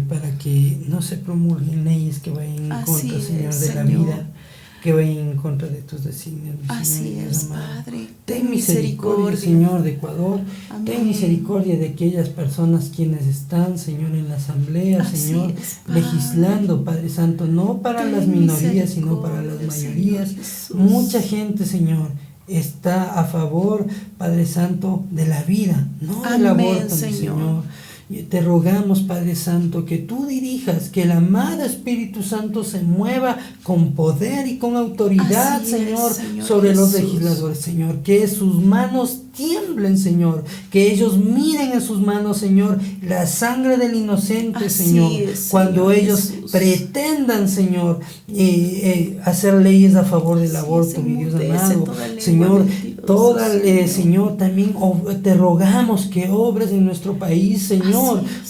para que no se promulguen leyes que vayan en contra, Señor, de la vida, que vayan en contra de tus designios. Así es, Padre. Ten misericordia, Señor, de Ecuador. Amén. Ten misericordia de aquellas personas quienes están, Señor, en la asamblea, Señor, legislando, Padre Santo, no para las minorías, sino para las mayorías. Mucha gente, Señor, está a favor, Padre Santo, de la vida, no del aborto, Señor. Y te rogamos, Padre Santo, que tú dirijas, que el amado Espíritu Santo se mueva con poder y con autoridad, Señor, sobre los legisladores, Señor. Que sus manos tiemblen, Señor. Que ellos miren en sus manos, Señor, la sangre del inocente, Señor. Cuando ellos pretendan, Señor, hacer leyes a favor del aborto, mi Dios amado. Señor, Señor, también te rogamos que obres en nuestro país, Señor,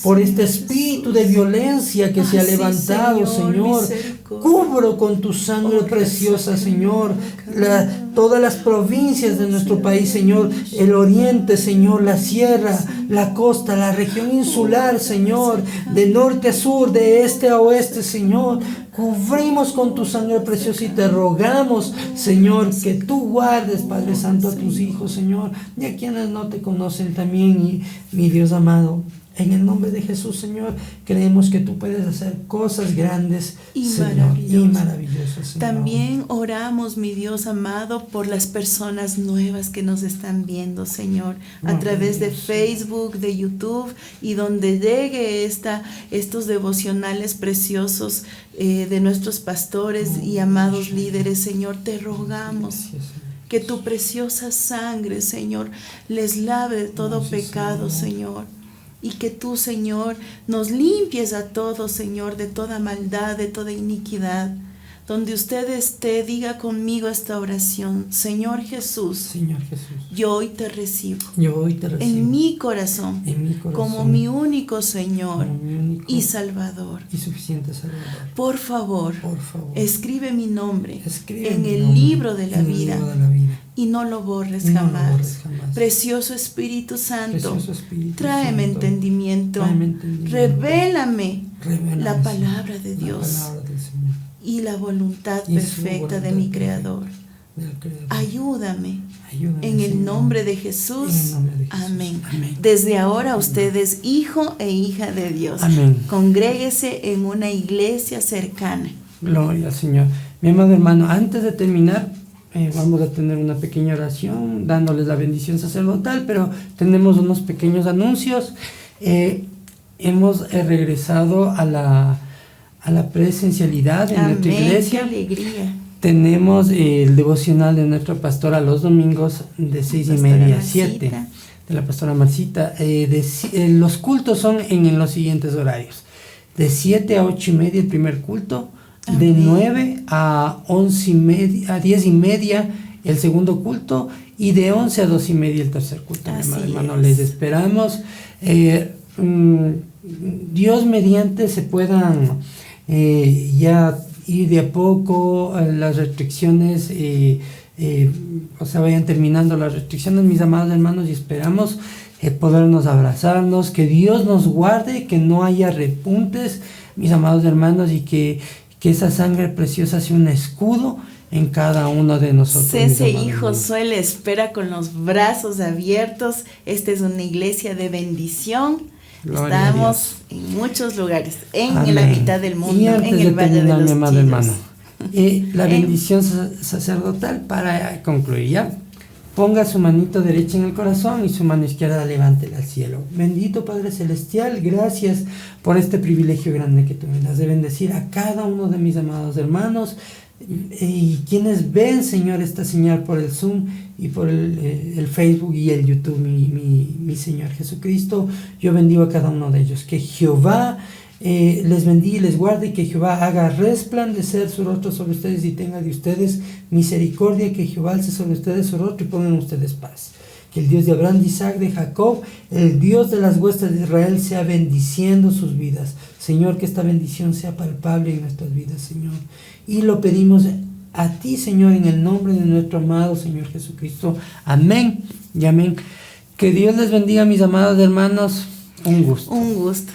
por este espíritu de violencia que se ha levantado, Señor. Cubro con tu sangre preciosa, Señor, todas las provincias de nuestro país, Señor, el oriente, Señor, la sierra, la costa, la región insular, Señor, de norte a sur, de este a oeste, Señor. Cubrimos con tu sangre preciosa y te rogamos, Señor, que tú guardes, Padre Santo, a tus hijos, Señor, y a quienes no te conocen también, y mi Dios amado. En el nombre de Jesús, Señor, creemos que tú puedes hacer cosas grandes, Señor, y maravillosas, Señor. También oramos, mi Dios amado, por las personas nuevas que nos están viendo, Señor, a través de Facebook, de YouTube, y donde llegue estos devocionales preciosos de nuestros pastores y amados líderes, Señor, te rogamos que tu preciosa sangre, Señor, les lave de todo pecado, Señor. Y que tú, Señor, nos limpies a todos, Señor, de toda maldad, de toda iniquidad. Donde usted esté, diga conmigo esta oración. Señor Jesús, yo hoy te recibo, en mi corazón, como mi único Señor y Salvador. Y suficiente Salvador. Por favor, escribe mi nombre en el libro de la vida. Y no lo borres jamás. Precioso Espíritu Santo, tráeme entendimiento. Revélame la palabra de Dios y la voluntad perfecta de mi Creador. Ayúdame en el nombre de Jesús. Amén. Desde ahora usted es hijo e hija de Dios. Amén. Congréguese en una iglesia cercana. Gloria al Señor. Mi amado hermano, antes de terminar, vamos a tener una pequeña oración dándoles la bendición sacerdotal, pero tenemos unos pequeños anuncios. Hemos regresado a la presencialidad en nuestra iglesia. ¡Qué alegría! Tenemos el devocional de nuestra pastora los domingos de 6:30 a 7, de la pastora Marcita. Los cultos son en los siguientes horarios: de 7 a 8:30 el primer culto, de 9 a 11:30, a 10:30 el segundo culto, y de 11 a 2:30 el tercer culto. Hermano, les esperamos. Dios mediante se puedan ya ir de a poco las restricciones, vayan terminando las restricciones, mis amados hermanos, y esperamos podernos abrazarnos, que Dios nos guarde, que no haya repuntes, mis amados hermanos, y que esa sangre preciosa sea un escudo en cada uno de nosotros. Ese hijo le espera con los brazos abiertos. Esta es una iglesia de bendición. Gloria Estamos en muchos lugares, en la mitad del mundo, y antes en el Valle de los Chillos. Hermano, la bendición sacerdotal para concluir, ¿ya? Ponga su manito derecha en el corazón y su mano izquierda levántela al cielo. Bendito Padre Celestial, gracias por este privilegio grande que tú me das de bendecir a cada uno de mis amados hermanos y quienes ven, Señor, esta señal por el Zoom y por el Facebook y el YouTube, mi Señor Jesucristo. Yo bendigo a cada uno de ellos. Que Jehová les bendiga y les guarde, y que Jehová haga resplandecer su rostro sobre ustedes y tenga de ustedes misericordia, que Jehová alce sobre ustedes su rostro y ponga en ustedes paz. Que el Dios de Abraham, de Isaac, de Jacob, el Dios de las huestes de Israel, sea bendiciendo sus vidas. Señor, que esta bendición sea palpable en nuestras vidas, Señor. Y lo pedimos a ti, Señor, en el nombre de nuestro amado Señor Jesucristo. Amén y amén. Que Dios les bendiga, mis amados hermanos. Un gusto. Un gusto.